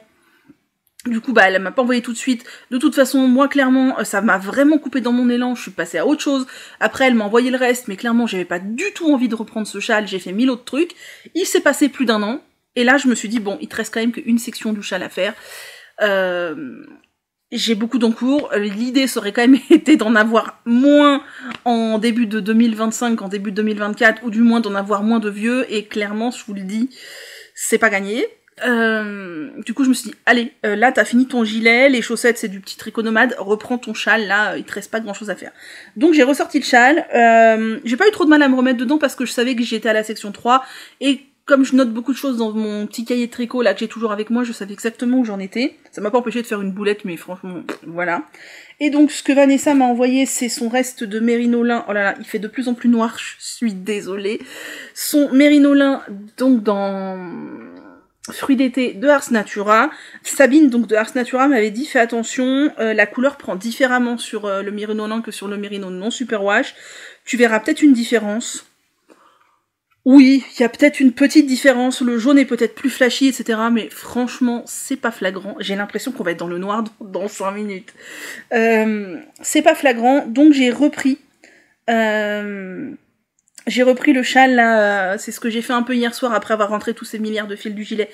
Du coup, elle m'a pas envoyé tout de suite. De toute façon, moi, clairement, ça m'a vraiment coupé dans mon élan. Je suis passée à autre chose. Après, elle m'a envoyé le reste, mais clairement, j'avais pas du tout envie de reprendre ce châle. J'ai fait 1000 autres trucs. Il s'est passé plus d'1 an. Et là, je me suis dit, bon, il te reste quand même qu'une section du châle à faire. J'ai beaucoup d'encours. L'idée serait quand même été d'en avoir moins en début de 2025 qu'en début de 2024, ou du moins d'en avoir moins de vieux. Et clairement, je vous le dis, c'est pas gagné. Du coup je me suis dit allez, là t'as fini ton gilet, les chaussettes c'est du petit tricot nomade, reprends ton châle, là il te reste pas grand chose à faire. Donc j'ai ressorti le châle, j'ai pas eu trop de mal à me remettre dedans parce que je savais que j'étais à la section 3 et comme je note beaucoup de choses dans mon petit cahier de tricot là que j'ai toujours avec moi, je savais exactement où j'en étais. Ça m'a pas empêché de faire une boulette, mais franchement voilà. Et donc ce que Vanessa m'a envoyé, c'est son reste de mérino lin. Oh là là, il fait de plus en plus noir, je suis désolée. Son mérino lin, donc dans Fruits d'été de Ars Natura. Sabine, donc de Ars Natura, m'avait dit fais attention, la couleur prend différemment sur le mérino lin que sur le mérino non superwash. Tu verras peut-être une différence. Oui, il y a peut-être une petite différence, le jaune est peut-être plus flashy, etc. Mais franchement, c'est pas flagrant. J'ai l'impression qu'on va être dans le noir dans 5 minutes. C'est pas flagrant, donc j'ai repris le châle, là, c'est ce que j'ai fait un peu hier soir après avoir rentré tous ces milliards de fils du gilet.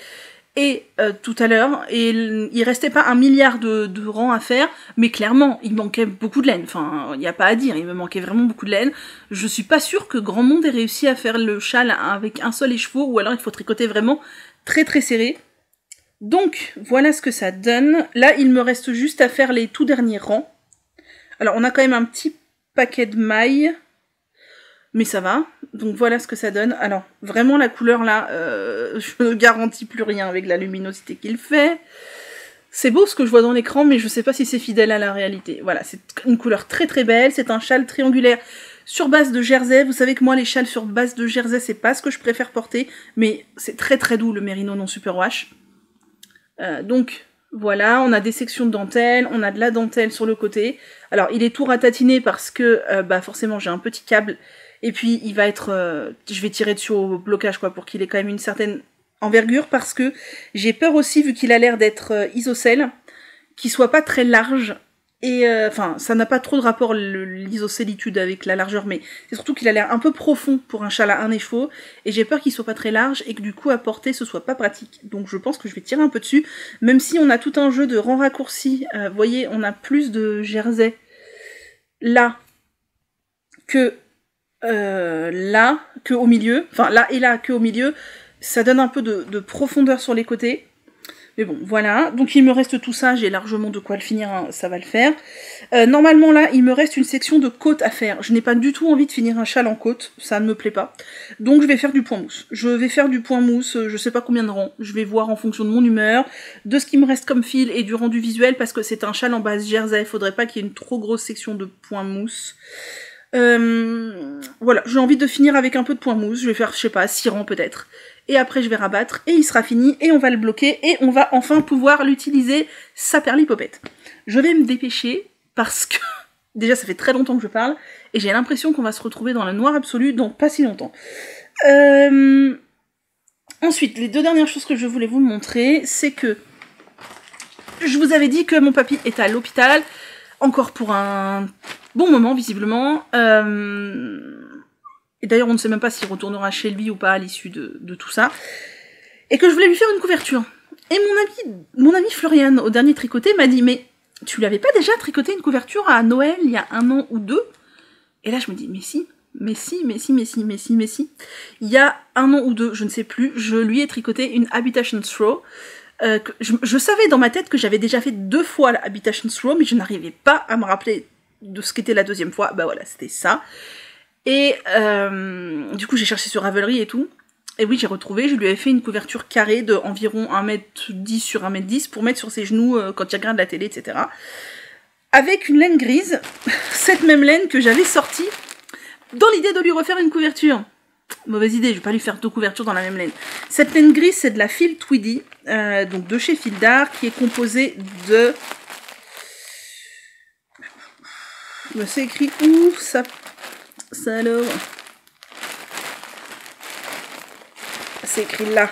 Et tout à l'heure, et il restait pas 1 milliard de rangs à faire, mais clairement, il manquait beaucoup de laine. Enfin, il n'y a pas à dire, il me manquait vraiment beaucoup de laine. Je suis pas sûre que grand monde ait réussi à faire le châle avec un seul écheveau, ou alors il faut tricoter vraiment très très serré. Donc, voilà ce que ça donne. Là, il me reste juste à faire les tout derniers rangs. Alors, on a quand même un petit paquet de mailles, mais ça va. Donc voilà ce que ça donne. Alors, vraiment la couleur là, je ne garantis plus rien avec la luminosité qu'il fait. C'est beau ce que je vois dans l'écran, mais je sais pas si c'est fidèle à la réalité. Voilà, c'est une couleur très très belle. C'est un châle triangulaire sur base de jersey. Vous savez que moi, les châles sur base de jersey, c'est pas ce que je préfère porter, mais c'est très très doux le mérino non superwash. Donc voilà, on a des sections de dentelle, on a de la dentelle sur le côté. Alors, il est tout ratatiné parce que forcément j'ai un petit câble. Et puis, il va être... je vais tirer dessus au blocage, quoi, pour qu'il ait quand même une certaine envergure, parce que j'ai peur aussi, vu qu'il a l'air d'être isocèle, qu'il soit pas très large, et... ça n'a pas trop de rapport, l'isocélitude, avec la largeur, mais c'est surtout qu'il a l'air un peu profond pour un châle à un écheveau, et j'ai peur qu'il soit pas très large, et que du coup, à porter, ce soit pas pratique. Donc, je pense que je vais tirer un peu dessus, même si on a tout un jeu de rangs raccourcis. Vous voyez, on a plus de jersey là que... là que au milieu, enfin là et là que au milieu, ça donne un peu de profondeur sur les côtés. Mais bon, voilà. Donc il me reste tout ça, j'ai largement de quoi le finir, hein, ça va le faire. Normalement là, il me reste une section de côte à faire. Je n'ai pas du tout envie de finir un châle en côte, ça ne me plaît pas. Donc je vais faire du point mousse. Je sais pas combien de rangs. Je vais voir en fonction de mon humeur, de ce qui me reste comme fil et du rendu visuel, parce que c'est un châle en base jersey, il faudrait pas qu'il y ait une trop grosse section de point mousse. Voilà, j'ai envie de finir avec un peu de point mousse, je vais faire, je sais pas, 6 rangs peut-être. Et après je vais rabattre, et il sera fini, et on va le bloquer, et on va enfin pouvoir l'utiliser, sa perlipopette. Je vais me dépêcher, parce que, déjà ça fait très longtemps que je parle, et j'ai l'impression qu'on va se retrouver dans le noir absolu dans pas si longtemps. Ensuite, les 2 dernières choses que je voulais vous montrer, c'est que je vous avais dit que mon papy est à l'hôpital, encore pour un bon moment, visiblement. Et d'ailleurs, on ne sait même pas s'il retournera chez lui ou pas à l'issue de tout ça. Et que je voulais lui faire une couverture. Et mon ami Floriane, au dernier tricoté, m'a dit « Mais tu lui avais pas déjà tricoté une couverture à Noël, il y a 1 an ou 2 ?» Et là, je me dis « Mais si. Il y a 1 an ou 2, je ne sais plus, je lui ai tricoté une Habitation Throw. Je savais dans ma tête que j'avais déjà fait 2 fois la Habitation Throw, mais je n'arrivais pas à me rappeler de ce qu'était la deuxième fois, bah voilà, c'était ça. Et du coup, j'ai cherché sur Ravelry et tout. Et oui, j'ai retrouvé, je lui avais fait une couverture carrée de environ 1m10 sur 1m10 pour mettre sur ses genoux quand il regarde la télé, etc. Avec une laine grise, cette même laine que j'avais sortie dans l'idée de lui refaire une couverture. Mauvaise idée, je vais pas lui faire 2 couvertures dans la même laine. Cette laine grise, c'est de la Fil Tweedy, donc de chez Fil d'Art, qui est composée de... C'est écrit où ça alors... C'est écrit là.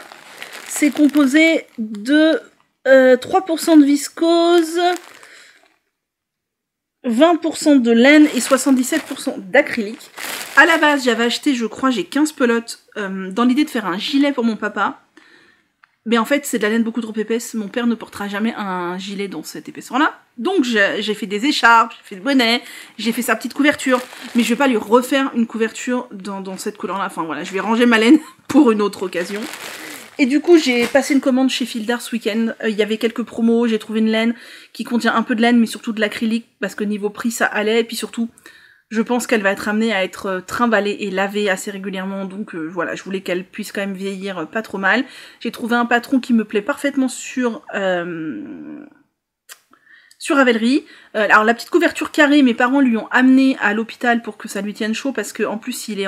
C'est composé de 3% de viscose, 20% de laine et 77% d'acrylique. À la base, j'avais acheté, je crois, j'ai 15 pelotes dans l'idée de faire un gilet pour mon papa. Mais en fait, c'est de la laine beaucoup trop épaisse. Mon père ne portera jamais un gilet dans cette épaisseur-là. Donc, j'ai fait des écharpes, j'ai fait le bonnet, j'ai fait sa petite couverture. Mais je vais pas lui refaire une couverture dans cette couleur-là. Enfin, voilà, je vais ranger ma laine pour une autre occasion. Et du coup, j'ai passé une commande chez Fil d'Art ce week-end. Il y avait quelques promos, j'ai trouvé une laine qui contient un peu de laine, mais surtout de l'acrylique, parce que niveau prix, ça allait. Et puis surtout, je pense qu'elle va être amenée à être trimballée et lavée assez régulièrement, donc voilà, je voulais qu'elle puisse quand même vieillir pas trop mal. J'ai trouvé un patron qui me plaît parfaitement sur Ravelry. Alors la petite couverture carrée, mes parents lui ont amené à l'hôpital pour que ça lui tienne chaud, parce qu'en plus il est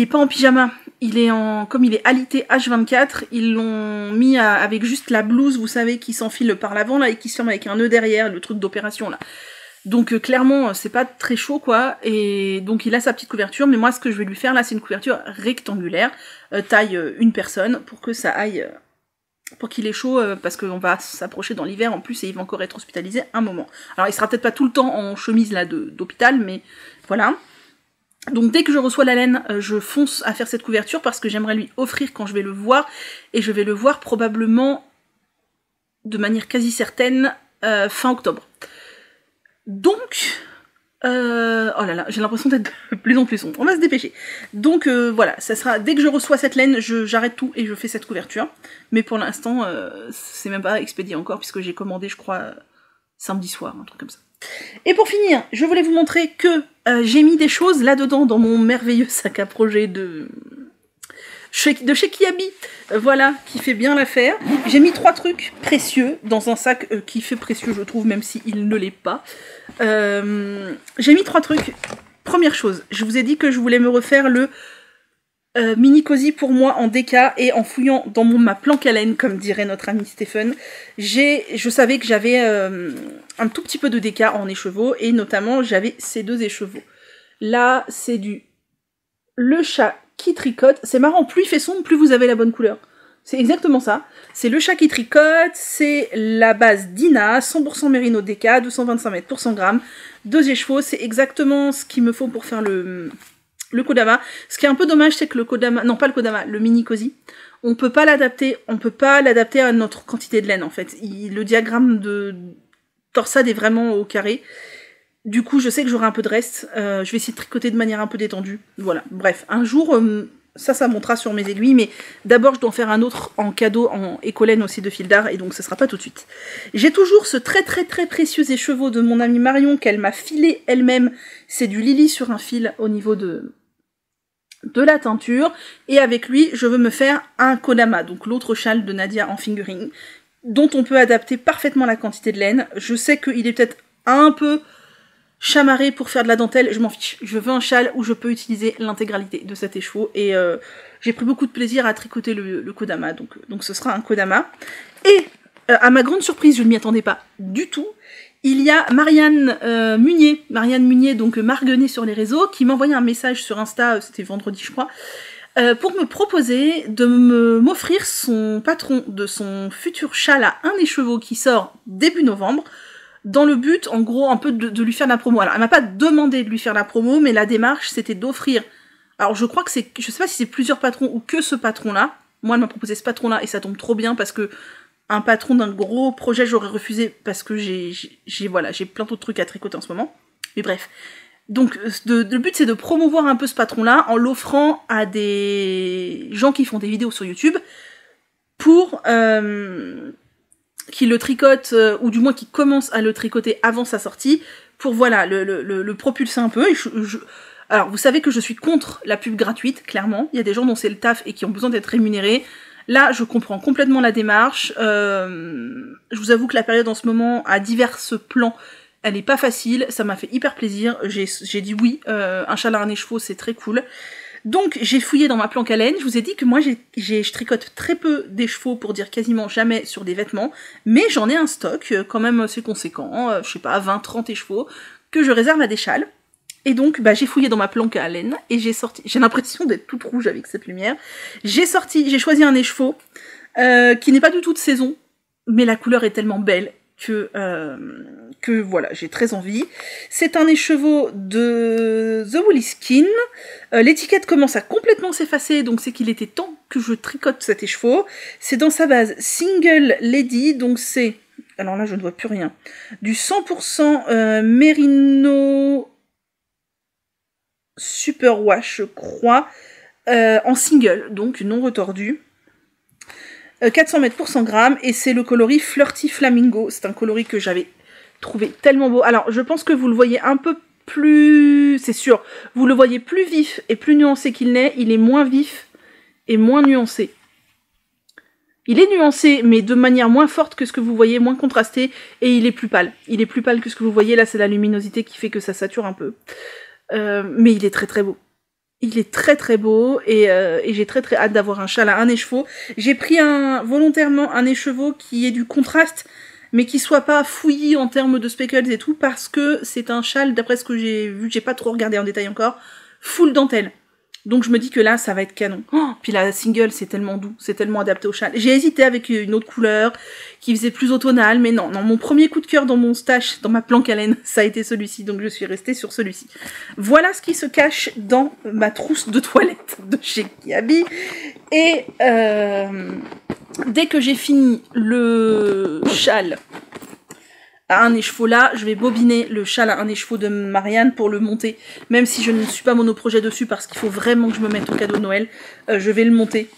pas en pyjama, comme il est alité H24, ils l'ont mis avec juste la blouse, vous savez, qui s'enfile par l'avant, là, et qui se ferme avec un nœud derrière, le truc d'opération, là. Donc, clairement, c'est pas très chaud, quoi, et donc il a sa petite couverture, mais moi, ce que je vais lui faire, là, c'est une couverture rectangulaire, taille une personne, pour que ça aille, pour qu'il ait chaud, parce qu'on va s'approcher dans l'hiver, en plus, et il va encore être hospitalisé un moment. Alors, il sera peut-être pas tout le temps en chemise, là, d'hôpital, mais voilà. Donc dès que je reçois la laine, je fonce à faire cette couverture parce que j'aimerais lui offrir quand je vais le voir, et je vais le voir probablement de manière quasi certaine fin octobre. Donc, oh là là, j'ai l'impression d'être de plus en plus sombre, on va se dépêcher. Donc voilà, ça sera, dès que je reçois cette laine, j'arrête tout et je fais cette couverture. Mais pour l'instant, c'est même pas expédié encore puisque j'ai commandé, je crois, samedi soir, un truc comme ça. Et pour finir, je voulais vous montrer que j'ai mis des choses là-dedans dans mon merveilleux sac à projet de chez Kiabi, voilà, qui fait bien l'affaire. J'ai mis 3 trucs précieux dans un sac qui fait précieux, je trouve, même s'il ne l'est pas. J'ai mis 3 trucs. Première chose, je vous ai dit que je voulais me refaire le mini cosy pour moi en déca, et en fouillant dans ma planque à laine, comme dirait notre ami Stephen, je savais que j'avais un tout petit peu de déca en écheveau, et notamment j'avais ces 2 écheveaux. Là, c'est le chat qui tricote. C'est marrant, plus il fait sombre, plus vous avez la bonne couleur. C'est exactement ça. C'est le chat qui tricote, c'est la base Dina, 100% mérino déca, 225 mètres pour 100 grammes, 2 écheveaux, c'est exactement ce qu'il me faut pour faire le Kodama. Ce qui est un peu dommage, c'est que le Kodama, non pas le Kodama, le mini cosy, on peut pas l'adapter à notre quantité de laine en fait. Le diagramme de torsade est vraiment au carré. Du coup, je sais que j'aurai un peu de reste. Je vais essayer de tricoter de manière un peu détendue. Voilà. Bref, un jour, ça montera sur mes aiguilles, mais d'abord, je dois en faire un autre en cadeau, en écolaine aussi de Fil d'Art, et donc ça sera pas tout de suite. J'ai toujours ce très très très précieux écheveau de mon amie Marion qu'elle m'a filé elle-même. C'est du Lily sur un fil au niveau de la teinture, et avec lui, je veux me faire un Kodama, donc l'autre châle de Nadia en fingering, dont on peut adapter parfaitement la quantité de laine. Je sais qu'il est peut-être un peu chamarré pour faire de la dentelle, je m'en fiche. Je veux un châle où je peux utiliser l'intégralité de cet écheveau, et j'ai pris beaucoup de plaisir à tricoter le Kodama, donc ce sera un Kodama. Et à ma grande surprise, je ne m'y attendais pas du tout, il y a Marianne Munier, donc Marguenet sur les réseaux, qui m'a envoyé un message sur Insta, c'était vendredi je crois, pour me proposer de m'offrir son patron de son futur châle à un écheveau qui sort début novembre, dans le but, en gros, un peu de lui faire la promo. Alors, elle m'a pas demandé de lui faire la promo, mais la démarche, c'était d'offrir... Alors, je crois que je sais pas si c'est plusieurs patrons ou que ce patron-là. Moi, elle m'a proposé ce patron-là, et ça tombe trop bien, parce que un patron d'un gros projet, j'aurais refusé, parce que j'ai plein d'autres trucs à tricoter en ce moment. Mais bref. Donc, le but, c'est de promouvoir un peu ce patron-là, en l'offrant à des gens qui font des vidéos sur YouTube, pour qui le tricote, ou du moins qui commence à le tricoter avant sa sortie, pour voilà, le propulser un peu. Et alors, vous savez que je suis contre la pub gratuite, clairement. Il y a des gens dont c'est le taf et qui ont besoin d'être rémunérés. Là, je comprends complètement la démarche. Je vous avoue que la période en ce moment, à divers plans, elle est pas facile. Ça m'a fait hyper plaisir. J'ai dit oui, un châle à harnais chevaux, c'est très cool. Donc, j'ai fouillé dans ma planque à laine. Je vous ai dit que moi, je tricote très peu des chevaux, pour dire quasiment jamais sur des vêtements. Mais j'en ai un stock quand même assez conséquent. Je sais pas, 20-30 chevaux, que je réserve à des châles. Et donc, j'ai fouillé dans ma planque à laine et j'ai sorti... J'ai l'impression d'être toute rouge avec cette lumière. J'ai choisi un écheveau qui n'est pas du tout de saison, mais la couleur est tellement belle que voilà, j'ai très envie. C'est un écheveau de The Woolly Skin. L'étiquette commence à complètement s'effacer, donc c'est qu'il était temps que je tricote cet écheveau. C'est dans sa base Single Lady, donc c'est... Alors là, je ne vois plus rien. Du 100% Merino... Super Wash, je crois, en single, donc non retordu. 400 mètres pour 100 grammes, et c'est le coloris Flirty Flamingo. C'est un coloris que j'avais trouvé tellement beau. Alors, je pense que vous le voyez un peu plus... C'est sûr, vous le voyez plus vif et plus nuancé qu'il n'est. Il est moins vif et moins nuancé. Il est nuancé, mais de manière moins forte que ce que vous voyez, moins contrasté, et il est plus pâle. Il est plus pâle que ce que vous voyez. Là, c'est la luminosité qui fait que ça sature un peu. Mais il est très très beau. Il est très très beau et j'ai très très hâte d'avoir un châle à un écheveau. J'ai pris volontairement un écheveau qui ait du contraste, mais qui soit pas fouillis en termes de speckles et tout, parce que c'est un châle, d'après ce que j'ai vu, j'ai pas trop regardé en détail encore, full dentelle. Donc je me dis que là, ça va être canon. Oh, puis la single, c'est tellement doux, c'est tellement adapté au châle. J'ai hésité avec une autre couleur, qui faisait plus automnale, mais non, mon premier coup de cœur dans mon stash, dans ma planque à laine, ça a été celui-ci, donc je suis restée sur celui-ci. Voilà ce qui se cache dans ma trousse de toilette de chez Kiabi. Et dès que j'ai fini le châle à un écheveau là, je vais bobiner le châle à un écheveau de Marianne pour le monter, même si je ne suis pas monoprojet dessus parce qu'il faut vraiment que je me mette au cadeau de Noël, je vais le monter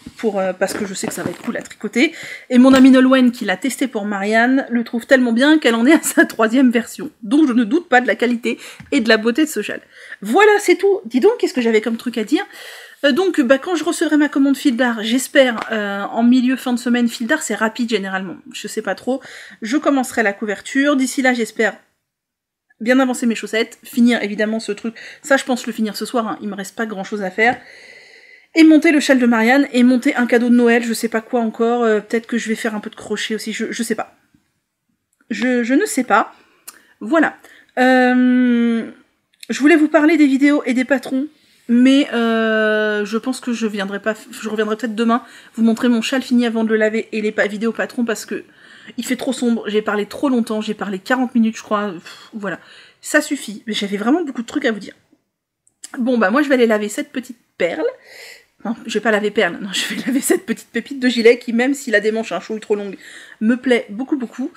parce que je sais que ça va être cool à tricoter. Et mon amie Nolwenn qui l'a testé pour Marianne le trouve tellement bien qu'elle en est à sa 3e version. Donc je ne doute pas de la qualité et de la beauté de ce châle. Voilà, c'est tout. Dis donc, qu'est-ce que j'avais comme truc à dire ? Donc, quand je recevrai ma commande fil d'art, j'espère, en milieu fin de semaine, fil d'art, c'est rapide généralement, je sais pas trop, je commencerai la couverture, d'ici là, j'espère bien avancer mes chaussettes, finir évidemment ce truc, ça je pense le finir ce soir, hein, il me reste pas grand chose à faire, et monter le châle de Marianne, et monter un cadeau de Noël, je sais pas quoi encore, peut-être que je vais faire un peu de crochet aussi, je sais pas. Je ne sais pas. Voilà. Je voulais vous parler des vidéos et des patrons, mais je pense que je reviendrai peut-être demain vous montrer mon châle fini avant de le laver et les vidéos patrons parce que il fait trop sombre, j'ai parlé trop longtemps, j'ai parlé 40 minutes je crois, voilà, ça suffit, mais j'avais vraiment beaucoup de trucs à vous dire. Bon moi je vais aller laver cette petite perle, non je vais pas laver perle, non je vais laver cette petite pépite de gilet qui même s'il a des manches un chouille trop longues, me plaît beaucoup.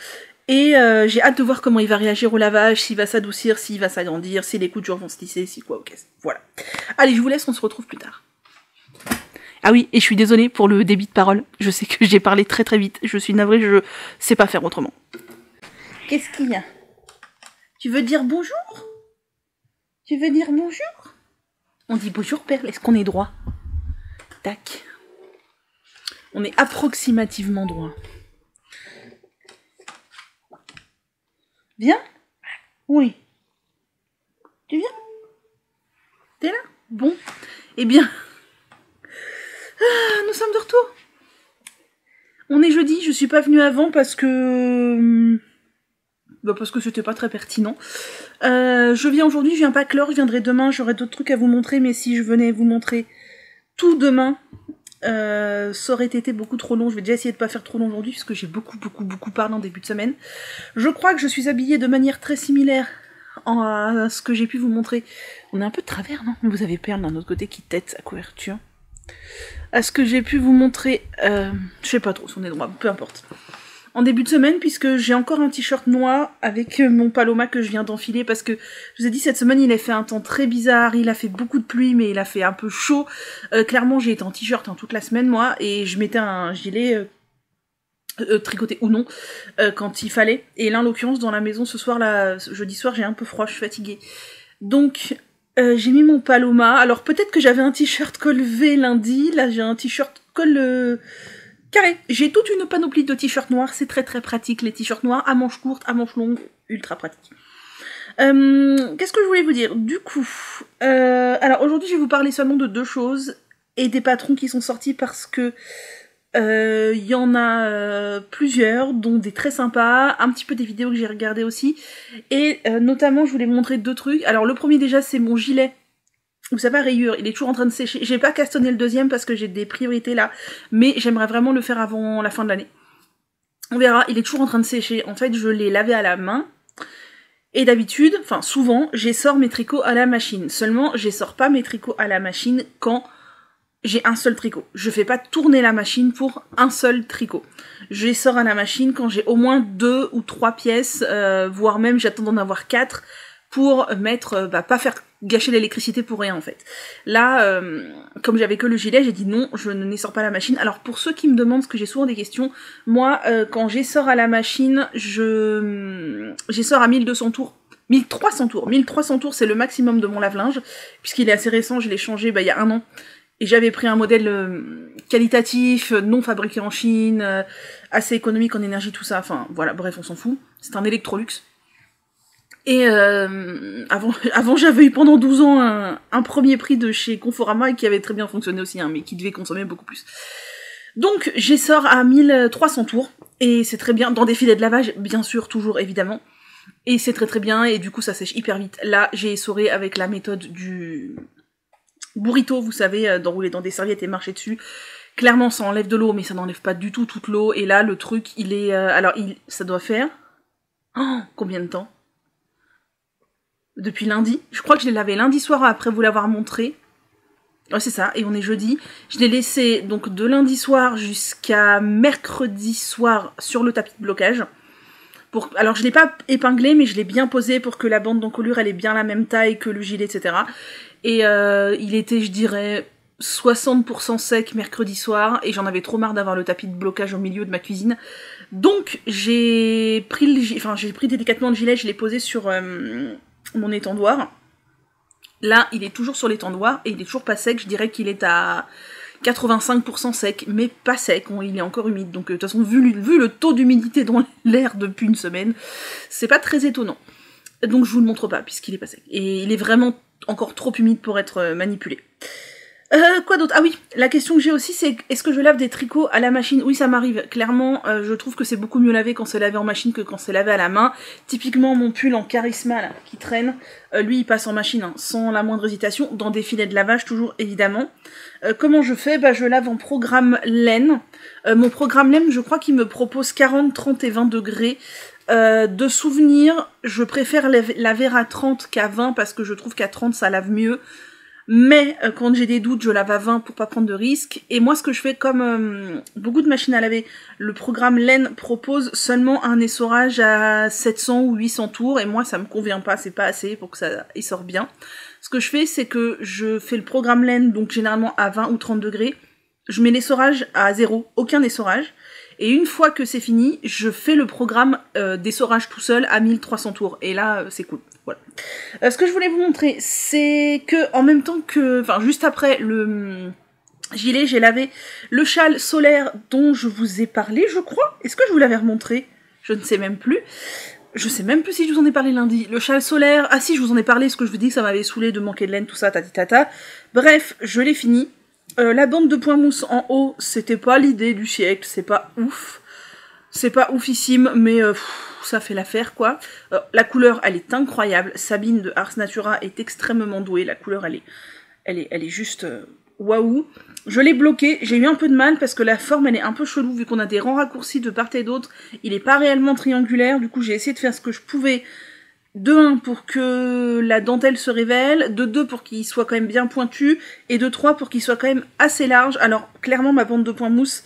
Et j'ai hâte de voir comment il va réagir au lavage, s'il va s'adoucir, s'il va s'agrandir, si les coutures vont se lisser, si quoi, ok. Voilà. Allez, je vous laisse, on se retrouve plus tard. Ah oui, et je suis désolée pour le débit de parole. Je sais que j'ai parlé très très vite. Je suis navrée, je sais pas faire autrement. Qu'est-ce qu'il y a ? Tu veux dire bonjour ? Tu veux dire bonjour ? On dit bonjour, Perle. Est-ce qu'on est droit ? Tac. On est approximativement droit. Viens ? Oui. Tu viens ? T'es là ? Bon. Eh bien, nous sommes de retour. On est jeudi, je suis pas venue avant parce que c'était pas très pertinent. Je viens aujourd'hui, je viens pas que l'heure, je viendrai demain, j'aurai d'autres trucs à vous montrer, mais si je venais vous montrer tout demain, ça aurait été beaucoup trop long. Je vais déjà essayer de pas faire trop long aujourd'hui puisque j'ai beaucoup parlé en début de semaine. Je crois que je suis habillée de manière très similaire à ce que j'ai pu vous montrer. On est un peu de travers, non ? Vous avez Perle d'un autre côté qui tête sa couverture. À ce que j'ai pu vous montrer, je sais pas trop si on est droit, peu importe. En début de semaine, puisque j'ai encore un t-shirt noir avec mon Paloma que je viens d'enfiler, parce que je vous ai dit, cette semaine, il a fait un temps très bizarre, il a fait beaucoup de pluie, mais il a fait un peu chaud. Clairement, j'ai été en t-shirt toute la semaine, moi, et je mettais un gilet tricoter ou non, quand il fallait. Et là, en l'occurrence, dans la maison, ce soir, là, jeudi soir, j'ai un peu froid, je suis fatiguée. Donc, j'ai mis mon Paloma. Alors, peut-être que j'avais un t-shirt col V lundi, là, j'ai un t-shirt col carré. J'ai toute une panoplie de t-shirts noirs, c'est très très pratique, les t-shirts noirs, à manches courtes, à manches longues, ultra pratique. Qu'est-ce que je voulais vous dire? Du coup, alors aujourd'hui, je vais vous parler seulement de 2 choses, et des patrons qui sont sortis parce que y en a plusieurs, dont des très sympas, un petit peu des vidéos que j'ai regardées aussi, et notamment je voulais montrer 2 trucs. Alors le premier déjà c'est mon gilet, vous savez, à rayures, il est toujours en train de sécher. J'ai pas castonné le deuxième parce que j'ai des priorités là, mais j'aimerais vraiment le faire avant la fin de l'année. On verra, il est toujours en train de sécher. En fait, je l'ai lavé à la main, et d'habitude, enfin souvent, j'essore mes tricots à la machine. Seulement, j'essore pas mes tricots à la machine quand j'ai un seul tricot. Je fais pas tourner la machine pour un seul tricot. Je les sors à la machine quand j'ai au moins 2 ou 3 pièces, voire même j'attends d'en avoir 4 pour mettre, pas faire gâcher l'électricité pour rien en fait. Là, comme j'avais que le gilet, j'ai dit non, je ne les sors pas à la machine. Alors pour ceux qui me demandent, parce que j'ai souvent des questions, moi quand j'essore à la machine, j'essore à 1200 tours. 1300 tours. 1300 tours, c'est le maximum de mon lave-linge, puisqu'il est assez récent, je l'ai changé il y a 1 an. Et j'avais pris un modèle qualitatif, non fabriqué en Chine, assez économique en énergie, tout ça. Enfin, voilà, bref, on s'en fout. C'est un Electrolux. Et avant j'avais eu pendant 12 ans un premier prix de chez Conforama et qui avait très bien fonctionné aussi, hein, mais qui devait consommer beaucoup plus. Donc, j'essore à 1300 tours. Et c'est très bien, dans des filets de lavage, bien sûr, toujours, évidemment. Et c'est très très bien, et du coup, ça sèche hyper vite. Là, j'ai essoré avec la méthode du burrito, vous savez, d'enrouler dans des serviettes et marcher dessus. Clairement, ça enlève de l'eau, mais ça n'enlève pas du tout toute l'eau. Et là, le truc, il est... ça doit faire... Oh, combien de temps? Depuis lundi. Je crois que je l'ai lavé lundi soir après vous l'avoir montré. Ouais, c'est ça, et on est jeudi. Je l'ai laissé donc de lundi soir jusqu'à mercredi soir sur le tapis de blocage. Alors je l'ai pas épinglé, mais je l'ai bien posé pour que la bande d'encolure elle ait bien la même taille que le gilet, etc. Et il était, je dirais, 60% sec mercredi soir, et j'en avais trop marre d'avoir le tapis de blocage au milieu de ma cuisine. Donc j'ai pris délicatement le gilet, je l'ai posé sur mon étendoir. Là, il est toujours sur l'étendoir, et il est toujours pas sec, je dirais qu'il est à 85% sec, mais pas sec, il est encore humide. Donc de toute façon, vu le taux d'humidité dans l'air depuis 1 semaine, c'est pas très étonnant. Donc je vous le montre pas, puisqu'il est pas sec. Et il est vraiment encore trop humide pour être manipulé. Quoi d'autre? Ah oui, la question que j'ai aussi, c'est est-ce que je lave des tricots à la machine? Oui, ça m'arrive. Clairement, je trouve que c'est beaucoup mieux lavé quand c'est lavé en machine que quand c'est lavé à la main. Typiquement, mon pull en Charisma, là, qui traîne, lui, il passe en machine, hein, sans la moindre hésitation, dans des filets de lavage, toujours, évidemment. Comment je fais? Je lave en programme laine. Mon programme laine, je crois qu'il me propose 40, 30 et 20 degrés. De souvenir, je préfère laver à 30 qu'à 20, parce que je trouve qu'à 30, ça lave mieux. Mais quand j'ai des doutes, je lave à 20 pour pas prendre de risques. Et moi, ce que je fais, comme beaucoup de machines à laver, le programme laine propose seulement un essorage à 700 ou 800 tours. Et moi, ça me convient pas, c'est pas assez pour que ça essore bien. Ce que je fais, c'est que je fais le programme laine, donc généralement à 20 ou 30 degrés. Je mets l'essorage à 0, aucun essorage. Et une fois que c'est fini, je fais le programme d'essorage tout seul à 1300 tours. Et là, c'est cool. Voilà. Ce que je voulais vous montrer, c'est que en même temps que... Enfin, juste après le gilet, j'ai lavé le châle solaire dont je vous ai parlé, je crois. Est-ce que je vous l'avais remontré? Je ne sais même plus. Je sais même plus si je vous en ai parlé lundi. Le châle solaire... Ah si, je vous en ai parlé, parce que je vous dis que ça m'avait saoulé de manquer de laine, tout ça, tata. Bref, je l'ai fini. La bande de point mousse en haut, c'était pas l'idée du siècle, c'est pas ouf. C'est pas oufissime, mais ça fait l'affaire, quoi. La couleur, elle est incroyable. Sabine de Ars Natura est extrêmement douée. La couleur, elle est juste waouh. Je l'ai bloqué. J'ai eu un peu de mal parce que la forme, elle est un peu chelou vu qu'on a des rangs raccourcis de part et d'autre. Il est pas réellement triangulaire. Du coup, j'ai essayé de faire ce que je pouvais. De 1 pour que la dentelle se révèle, de 2 pour qu'il soit quand même bien pointu, et de 3 pour qu'il soit quand même assez large. Alors, clairement, ma bande de point mousse...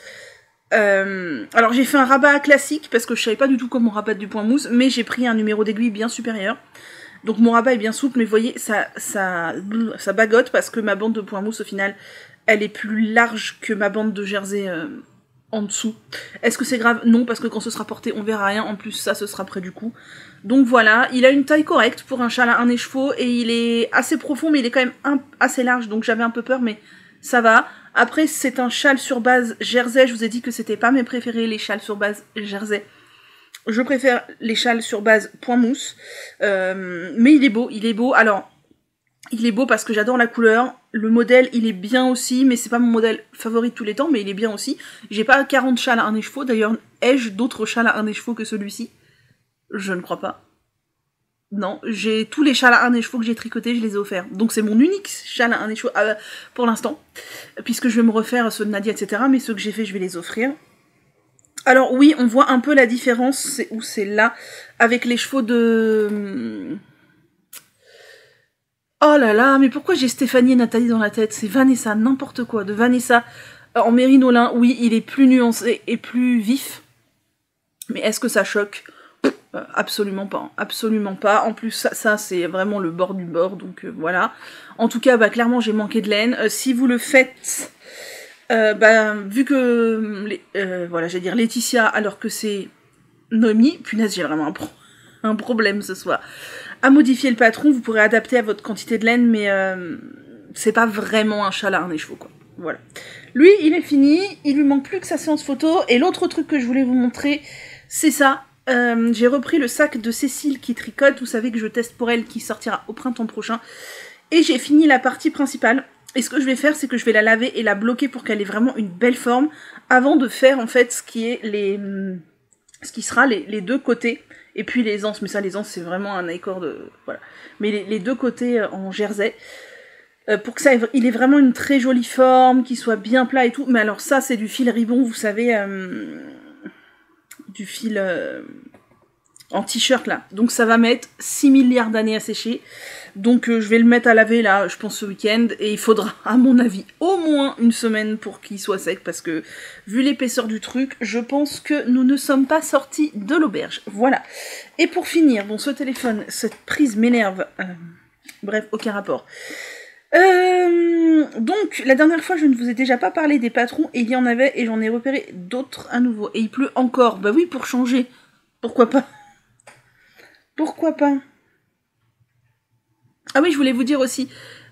alors, j'ai fait un rabat classique, parce que je savais pas du tout comment rabattre du point mousse, mais j'ai pris un numéro d'aiguille bien supérieur. Donc, mon rabat est bien souple, mais vous voyez, ça bagote, parce que ma bande de point mousse, au final, elle est plus large que ma bande de jersey en dessous. Est-ce que c'est grave? Non, parce que quand ce sera porté, on verra rien. En plus, ça, ce sera près du cou. Donc voilà, il a une taille correcte pour un châle à 1 écheveau et il est assez profond, mais il est quand même assez large, donc j'avais un peu peur, mais ça va. Après, c'est un châle sur base jersey. Je vous ai dit que c'était pas mes préférés, les châles sur base jersey. Je préfère les châles sur base point mousse. Mais il est beau, il est beau. Alors, il est beau parce que j'adore la couleur. Le modèle, il est bien aussi, mais c'est pas mon modèle favori de tous les temps, mais il est bien aussi. J'ai pas 40 châles à 1 écheveau. D'ailleurs, ai-je d'autres châles à 1 écheveau que celui-ci? Je ne crois pas. Non, j'ai tous les châles à 1 écheveau que j'ai tricotés, je les ai offerts. Donc c'est mon unique châle à 1 écheveau pour l'instant, puisque je vais me refaire ceux de Nadia, etc. Mais ceux que j'ai fait, je vais les offrir. Alors oui, on voit un peu la différence, c'est où c'est là, avec les chevaux de... Oh là là, mais pourquoi j'ai Stéphanie et Nathalie dans la tête? C'est Vanessa, n'importe quoi, de Vanessa en mérinolin. Oui, il est plus nuancé et plus vif. Mais est-ce que ça choque? Absolument pas, absolument pas. En plus, ça c'est vraiment le bord du bord, donc voilà. En tout cas, clairement, j'ai manqué de laine. Si vous le faites, vu que, voilà, j'allais dire Laetitia, alors que c'est Noémie, punaise, j'ai vraiment un problème ce soir. À modifier le patron, vous pourrez adapter à votre quantité de laine, mais c'est pas vraiment un châle à 1 écheveau, quoi. Voilà. Lui, il est fini, il lui manque plus que sa séance photo, et l'autre truc que je voulais vous montrer, c'est ça. J'ai repris le sac de Cécile qui tricote, vous savez que je teste pour elle, qui sortira au printemps prochain, et j'ai fini la partie principale, et ce que je vais faire, c'est que je vais la laver et la bloquer pour qu'elle ait vraiment une belle forme, avant de faire en fait ce qui sera les deux côtés, et puis les anses, mais ça les anses c'est vraiment un accord de... voilà, mais les deux côtés en jersey, pour que ça il ait vraiment une très jolie forme, qu'il soit bien plat et tout, mais alors ça c'est du fil ribbon, vous savez... du fil en t-shirt là. Donc ça va mettre 6 milliards d'années à sécher. Donc je vais le mettre à laver là, je pense ce week-end. Et il faudra, à mon avis, au moins une semaine pour qu'il soit sec. Parce que, vu l'épaisseur du truc, je pense que nous ne sommes pas sortis de l'auberge. Voilà. Et pour finir, bon ce téléphone, cette prise m'énerve. Bref, aucun rapport. Donc, la dernière fois, je ne vous ai déjà pas parlé des patrons, et il y en avait, et j'en ai repéré d'autres à nouveau. Et il pleut encore. Bah oui, pour changer. Pourquoi pas? Pourquoi pas? Ah oui, je voulais vous dire aussi,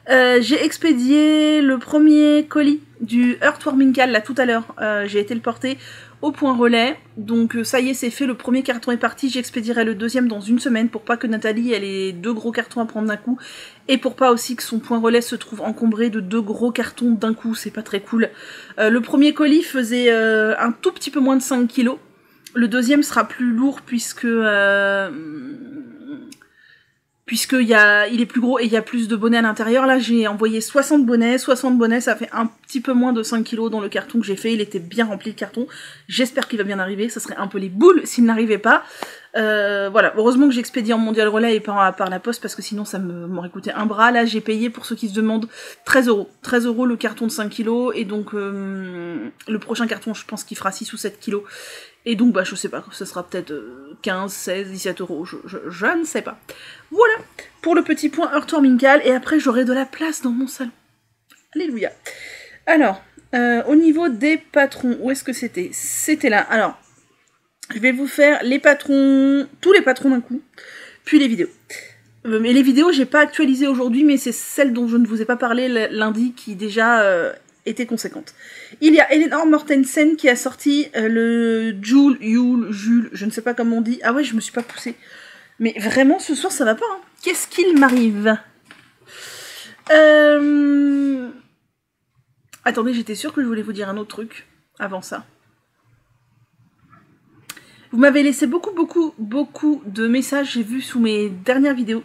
j'ai expédié le premier colis du Heartwarming Cal, là, tout à l'heure. J'ai été le porter au point relais. Donc, ça y est, c'est fait. Le premier carton est parti. J'expédierai le deuxième dans une semaine pour pas que Nathalie, elle ait 2 gros cartons à prendre d'un coup. Et pour pas aussi que son point relais se trouve encombré de 2 gros cartons d'un coup. C'est pas très cool. Le premier colis faisait un tout petit peu moins de 5 kilos. Le deuxième sera plus lourd puisqu'il est plus gros et il y a plus de bonnets à l'intérieur. Là, j'ai envoyé 60 bonnets. 60 bonnets, ça fait un petit peu moins de 5 kilos dans le carton que j'ai fait. Il était bien rempli, le carton. J'espère qu'il va bien arriver. Ça serait un peu les boules s'il n'arrivait pas. Voilà. Heureusement que j'ai expédié en mondial relais et par la poste parce que sinon, ça m'aurait coûté un bras. Là, j'ai payé, pour ceux qui se demandent, 13 €. 13 € le carton de 5 kilos. Et donc, le prochain carton, je pense qu'il fera 6 ou 7 kilos. Et donc, je sais pas, ce sera peut-être 15, 16, 17 €, je ne sais pas. Voilà, pour le petit point Heartwarming Cal, et après j'aurai de la place dans mon salon. Alléluia. Alors, au niveau des patrons, où est-ce que c'était? C'était là. Alors, je vais vous faire les patrons, tous les patrons d'un coup, puis les vidéos. Mais les vidéos, j'ai pas actualisé aujourd'hui, mais c'est celle dont je ne vous ai pas parlé lundi, qui déjà... était conséquente. Il y a Eleanor Mortensen qui a sorti le Jules, je ne sais pas comment on dit. Ah ouais, je me suis pas poussée. Mais vraiment, ce soir, ça va pas. Hein. Qu'est-ce qu'il m'arrive? Attendez, j'étais sûre que je voulais vous dire un autre truc avant ça. Vous m'avez laissé beaucoup de messages, j'ai vu sous mes dernières vidéos.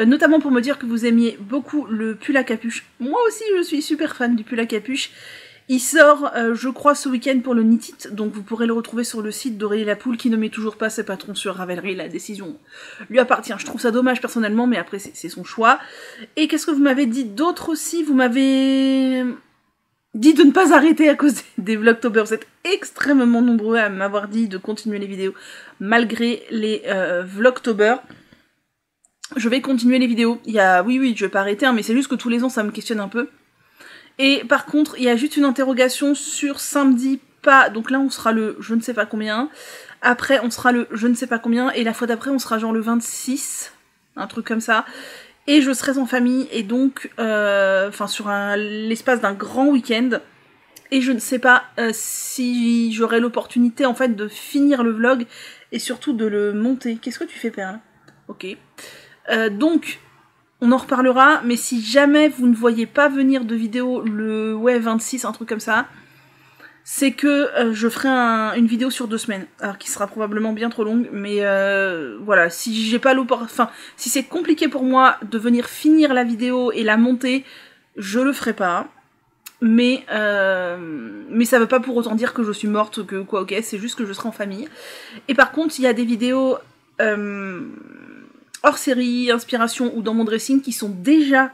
Notamment pour me dire que vous aimiez beaucoup le pull à capuche. Moi aussi, je suis super fan du pull à capuche. Il sort, je crois, ce week-end pour le Knit It, donc vous pourrez le retrouver sur le site d'Aurélie Lapoule, qui ne met toujours pas ses patrons sur Ravelry. La décision lui appartient. Je trouve ça dommage personnellement, mais après, c'est son choix. Et qu'est-ce que vous m'avez dit d'autre aussi? Vous m'avez dit de ne pas arrêter à cause des Vlogtober. Vous êtes extrêmement nombreux à m'avoir dit de continuer les vidéos, malgré les Vlogtober. Je vais continuer les vidéos. Oui, je vais pas arrêter, hein, mais c'est juste que tous les ans, ça me questionne un peu. Et par contre, il y a juste une interrogation sur samedi pas... Donc là, on sera le je ne sais pas combien. Après, on sera le je ne sais pas combien. Et la fois d'après, on sera genre le 26. Un truc comme ça. Et je serai en famille. Et donc, sur l'espace d'un grand week-end. Et je ne sais pas si j'aurai l'opportunité, en fait, de finir le vlog. Et surtout de le monter. Qu'est-ce que tu fais, Perle? Ok. Donc... On en reparlera, mais si jamais vous ne voyez pas venir de vidéo le 26, un truc comme ça, c'est que je ferai une vidéo sur 2 semaines, alors qui sera probablement bien trop longue, mais voilà, si j'ai pas si c'est compliqué pour moi de venir finir la vidéo et la monter, je le ferai pas. Mais ça veut pas pour autant dire que je suis morte, que quoi, ok, c'est juste que je serai en famille. Et par contre, il y a des vidéos hors série, inspiration ou dans mon dressing qui sont déjà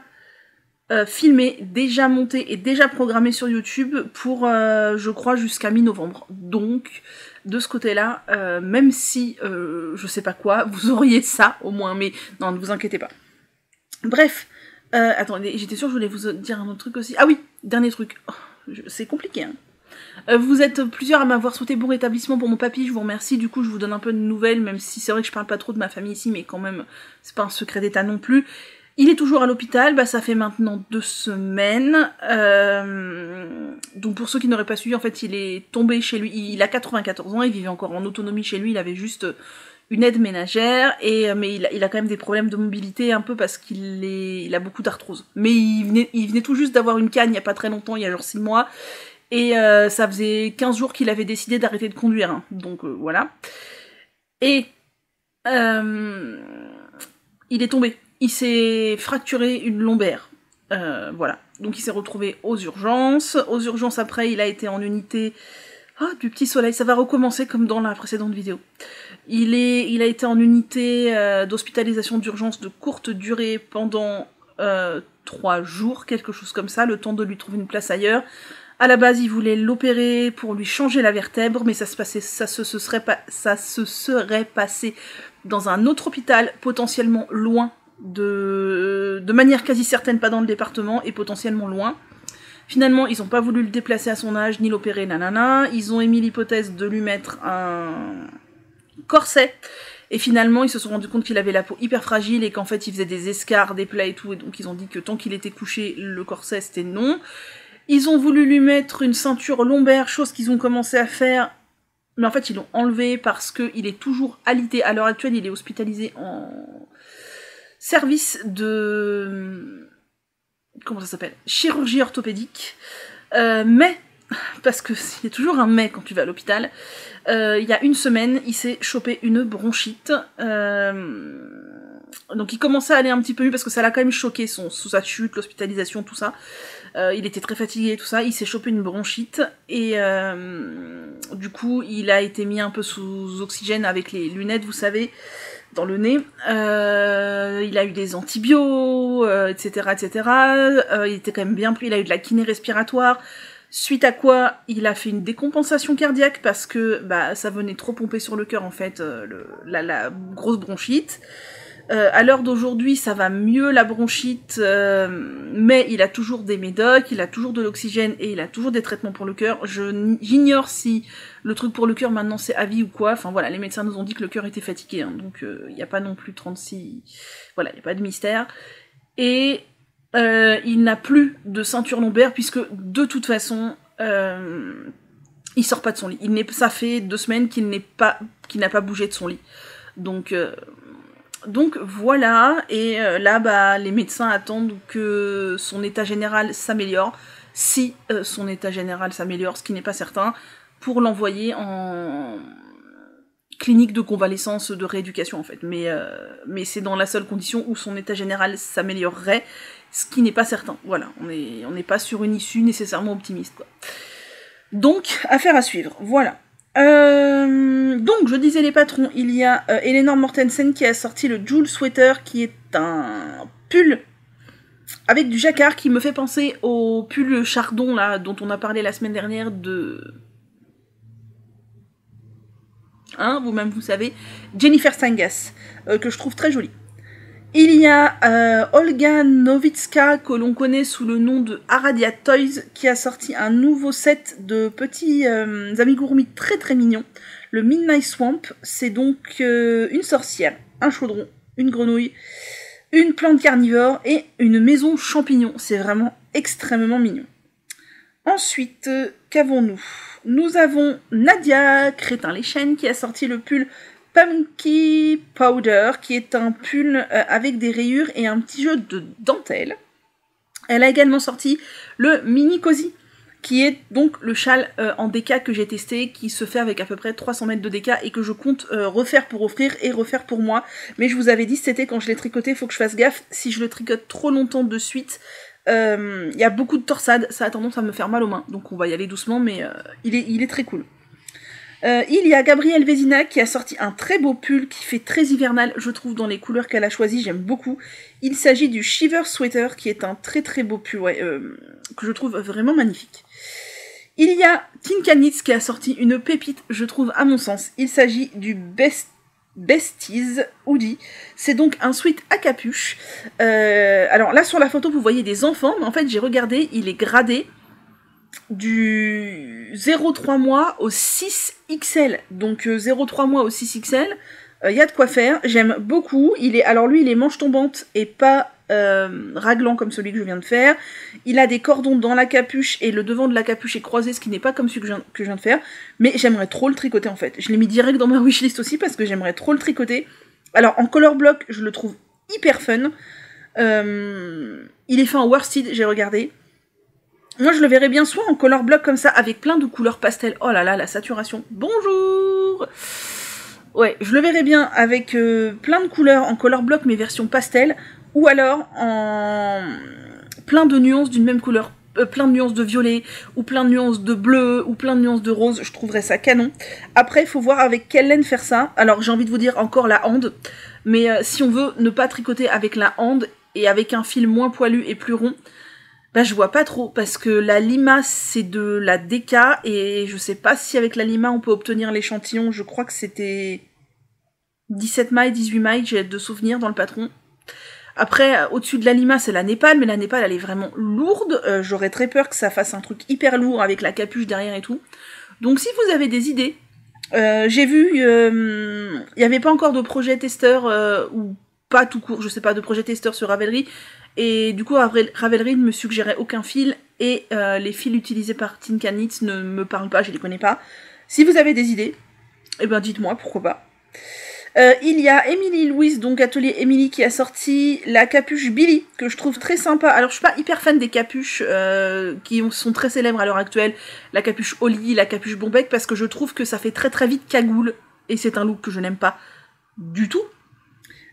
filmés, déjà montés et déjà programmés sur YouTube pour, je crois, jusqu'à mi-novembre. Donc, de ce côté-là, même si, je sais pas quoi, vous auriez ça au moins, mais non, ne vous inquiétez pas. Bref, attendez, j'étais sûre que je voulais vous dire un autre truc aussi. Ah oui, dernier truc. Oh, c'est compliqué, hein. Vous êtes plusieurs à m'avoir souhaité bon rétablissement pour mon papy, je vous remercie, du coup je vous donne un peu de nouvelles, même si c'est vrai que je parle pas trop de ma famille ici, mais quand même, c'est pas un secret d'état non plus. Il est toujours à l'hôpital, ça fait maintenant 2 semaines, donc pour ceux qui n'auraient pas suivi, en fait il est tombé chez lui, il a 94 ans, il vivait encore en autonomie chez lui, il avait juste une aide ménagère, mais il a quand même des problèmes de mobilité un peu parce qu'il a beaucoup d'arthrose. Mais il venait tout juste d'avoir une canne il y a pas très longtemps, il y a genre 6 mois, et ça faisait 15 jours qu'il avait décidé d'arrêter de conduire, hein. Donc voilà. Et il est tombé. Il s'est fracturé une lombaire. Voilà. Donc il s'est retrouvé aux urgences. Aux urgences après, il a été en unité... Ah, du petit soleil, ça va recommencer comme dans la précédente vidéo. Il a été en unité d'hospitalisation d'urgence de courte durée pendant 3 jours, quelque chose comme ça, le temps de lui trouver une place ailleurs. À la base, il voulait l'opérer pour lui changer la vertèbre, mais ça se serait passé dans un autre hôpital, potentiellement loin, de manière quasi certaine, pas dans le département, et potentiellement loin. Finalement, ils n'ont pas voulu le déplacer à son âge, ni l'opérer, nanana. Ils ont émis l'hypothèse de lui mettre un corset. Et finalement, ils se sont rendus compte qu'il avait la peau hyper fragile et qu'en fait, il faisait des escarres, des plaies et tout. Et donc, ils ont dit que tant qu'il était couché, le corset, c'était non. Ils ont voulu lui mettre une ceinture lombaire, chose qu'ils ont commencé à faire. Mais en fait, ils l'ont enlevé parce qu'il est toujours alité. À l'heure actuelle, il est hospitalisé en service de... Comment ça s'appelle? Chirurgie orthopédique. Mais, parce que il y a toujours un mais quand tu vas à l'hôpital, il y a 1 semaine, il s'est chopé une bronchite. Donc il commençait à aller un petit peu mieux parce que ça l'a quand même choqué, sous sa chute, l'hospitalisation, tout ça. Il était très fatigué, tout ça. Il s'est chopé une bronchite et du coup, il a été mis un peu sous oxygène avec les lunettes, vous savez, dans le nez. Il a eu des antibiotiques, etc., etc. Il était quand même bien pris. Il a eu de la kiné respiratoire. Suite à quoi, il a fait une décompensation cardiaque parce que ça venait trop pomper sur le cœur, en fait, la grosse bronchite. À l'heure d'aujourd'hui, ça va mieux la bronchite, mais il a toujours des médocs, il a toujours de l'oxygène et il a toujours des traitements pour le cœur. J'ignore si le truc pour le cœur maintenant c'est à vie ou quoi. Enfin voilà, les médecins nous ont dit que le cœur était fatigué, hein, donc il n'y a pas non plus 36... Voilà, il n'y a pas de mystère. Et il n'a plus de ceinture lombaire puisque de toute façon... il sort pas de son lit. Ça fait 2 semaines qu'il n'a pas bougé de son lit. Donc voilà, et là, les médecins attendent que son état général s'améliore, si son état général s'améliore, ce qui n'est pas certain, pour l'envoyer en clinique de convalescence, de rééducation en fait. Mais c'est dans la seule condition où son état général s'améliorerait, ce qui n'est pas certain. Voilà, on n'est pas sur une issue nécessairement optimiste, quoi. Donc, affaire à suivre, voilà. Donc, je disais les patrons, il y a Eleanor Mortensen qui a sorti le Jewel Sweater, qui est un pull avec du jacquard qui me fait penser au pull chardon, là, dont on a parlé la semaine dernière de... Hein, vous-même, vous savez, Jennifer Stangas, que je trouve très joli. Il y a Olga Novitska, que l'on connaît sous le nom de Aradia Toys, qui a sorti un nouveau set de petits amigurumis très très mignons. Le Midnight Swamp, c'est donc une sorcière, un chaudron, une grenouille, une plante carnivore et une maison champignon. C'est vraiment extrêmement mignon. Ensuite, qu'avons-nous? Nous avons Nadia Crétin-les-Chênes qui a sorti le pull Pumpkin Powder, qui est un pull avec des rayures et un petit jeu de dentelle. Elle a également sorti le Mini Cozy, qui est donc le châle en déca que j'ai testé, qui se fait avec à peu près 300 mètres de déca et que je compte refaire pour offrir et refaire pour moi. Mais je vous avais dit, c'était quand je l'ai tricoté, il faut que je fasse gaffe. Si je le tricote trop longtemps de suite, il y a beaucoup de torsades, ça a tendance à me faire mal aux mains. Donc on va y aller doucement, mais il est très cool. Il y a Gabrielle Vézina qui a sorti un très beau pull qui fait très hivernal, je trouve, dans les couleurs qu'elle a choisies, j'aime beaucoup. Il s'agit du Shiver Sweater, qui est un très très beau pull, que je trouve vraiment magnifique. Il y a Tinka Knits qui a sorti une pépite, je trouve, à mon sens. Il s'agit du Besties Hoodie. C'est donc un sweat à capuche. Alors là, sur la photo, vous voyez des enfants, mais en fait, j'ai regardé, il est gradé du 0,3 mois au 6XL. Donc 0,3 mois au 6XL, y a de quoi faire. J'aime beaucoup. Alors lui, il est manche tombante et pas raglant comme celui que je viens de faire. Il a des cordons dans la capuche et le devant de la capuche est croisé, ce qui n'est pas comme celui que je viens de faire. Mais j'aimerais trop le tricoter en fait. Je l'ai mis direct dans ma wishlist aussi parce que j'aimerais trop le tricoter. Alors en color block, je le trouve hyper fun. Il est fait en worsted, j'ai regardé. Moi, je le verrais bien soit en color block comme ça, avec plein de couleurs pastel. Oh là là, la saturation. Bonjour! Ouais, je le verrais bien avec plein de couleurs en color block, mais version pastel. Ou alors en plein de nuances d'une même couleur. Plein de nuances de violet, ou plein de nuances de bleu, ou plein de nuances de rose. Je trouverais ça canon. Après, il faut voir avec quelle laine faire ça. Alors, j'ai envie de vous dire encore la hande. Mais si on veut ne pas tricoter avec la hande, et avec un fil moins poilu et plus rond, bah je vois pas trop, parce que la Lima c'est de la déca, et je sais pas si avec la Lima on peut obtenir l'échantillon, je crois que c'était 17 mailles, 18 mailles, j'ai de souvenirs dans le patron. Après, au-dessus de la Lima c'est la Népal, mais la Népal elle est vraiment lourde, j'aurais très peur que ça fasse un truc hyper lourd avec la capuche derrière et tout. Donc si vous avez des idées, j'ai vu, il y avait pas encore de projet testeur, ou pas tout court, je sais pas, de projet testeur sur Ravelry. Et du coup, Ravelry ne me suggérait aucun fil, et les fils utilisés par Tinka Knits ne me parlent pas, je les connais pas. Si vous avez des idées, eh ben dites-moi, pourquoi pas. Il y a Emily Louise, donc Atelier Emily, qui a sorti la capuche Billy, que je trouve très sympa. Alors je suis pas hyper fan des capuches qui sont très célèbres à l'heure actuelle, la capuche Oli, la capuche Bombec, parce que je trouve que ça fait très très vite cagoule, et c'est un look que je n'aime pas du tout.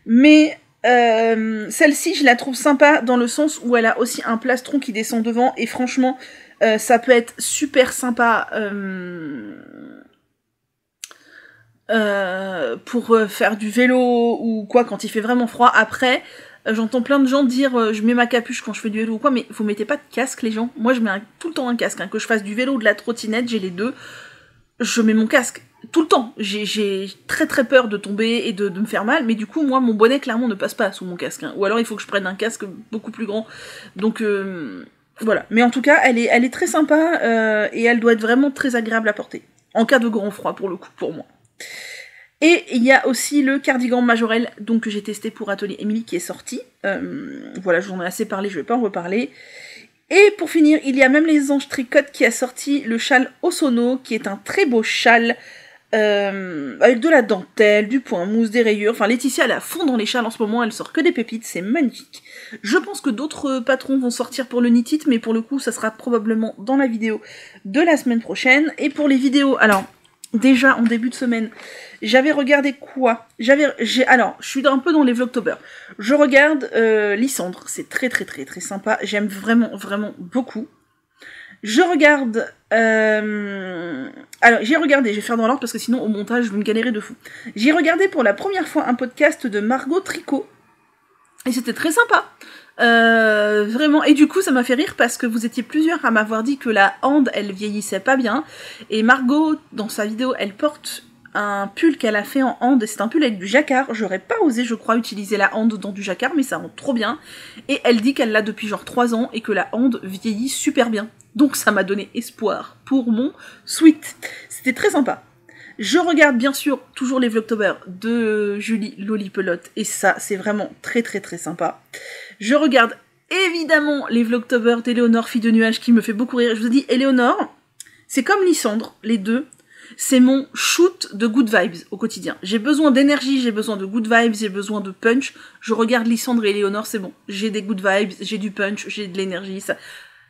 Mais celle-ci, je la trouve sympa dans le sens où elle a aussi un plastron qui descend devant, et franchement, ça peut être super sympa pour faire du vélo ou quoi quand il fait vraiment froid. Après, j'entends plein de gens dire je mets ma capuche quand je fais du vélo ou quoi, mais vous mettez pas de casque les gens. Moi je mets tout le temps un casque, hein. Que je fasse du vélo ou de la trottinette, j'ai les deux, je mets mon casque tout le temps. J'ai très très peur de tomber et de me faire mal, mais du coup moi mon bonnet clairement ne passe pas sous mon casque, hein. Ou alors il faut que je prenne un casque beaucoup plus grand. Donc voilà, mais en tout cas elle est très sympa, et elle doit être vraiment très agréable à porter en cas de grand froid pour le coup, pour moi. Et il y a aussi le cardigan Majorel, donc que j'ai testé pour Atelier Emily, qui est sorti. Voilà, j'en ai assez parlé, je vais pas en reparler. Et pour finir, il y a même les Anges Tricote qui a sorti le châle Osono, qui est un très beau châle, avec de la dentelle, du point mousse, des rayures. Enfin, Laetitia, elle est à fond dans les châles en ce moment, elle sort que des pépites, c'est magnifique. Je pense que d'autres patrons vont sortir pour le Knit It, mais pour le coup, ça sera probablement dans la vidéo de la semaine prochaine. Et pour les vidéos, alors... Déjà, en début de semaine, j'avais regardé quoi? Alors, je suis un peu dans les Vlogtober. Je regarde Lysandre, c'est très très très très sympa. J'aime vraiment vraiment beaucoup. Je regarde... Alors, j'ai regardé, je vais faire dans l'ordre parce que sinon au montage, je vais me galérer de fou. J'ai regardé pour la première fois un podcast de Margot Tricot. Et c'était très sympa. Vraiment, et du coup ça m'a fait rire parce que vous étiez plusieurs à m'avoir dit que la hande elle vieillissait pas bien, et Margot dans sa vidéo elle porte un pull qu'elle a fait en hand, et c'est un pull avec du jacquard. J'aurais pas osé, je crois, utiliser la hand dans du jacquard, mais ça rend trop bien. Et elle dit qu'elle l'a depuis genre 3 ans et que la hand vieillit super bien. Donc ça m'a donné espoir pour mon sweat. C'était très sympa. Je regarde bien sûr toujours les Vlogtober de Julie Lolipelote, et ça c'est vraiment très très très sympa. Je regarde évidemment les Vlogtober d'Éléonore, fille de nuage, qui me fait beaucoup rire. Je vous ai dit, Éléonore, c'est comme Lysandre, les deux. C'est mon shoot de good vibes au quotidien. J'ai besoin d'énergie, j'ai besoin de good vibes, j'ai besoin de punch. Je regarde Lysandre et Éléonore, c'est bon. J'ai des good vibes, j'ai du punch, j'ai de l'énergie.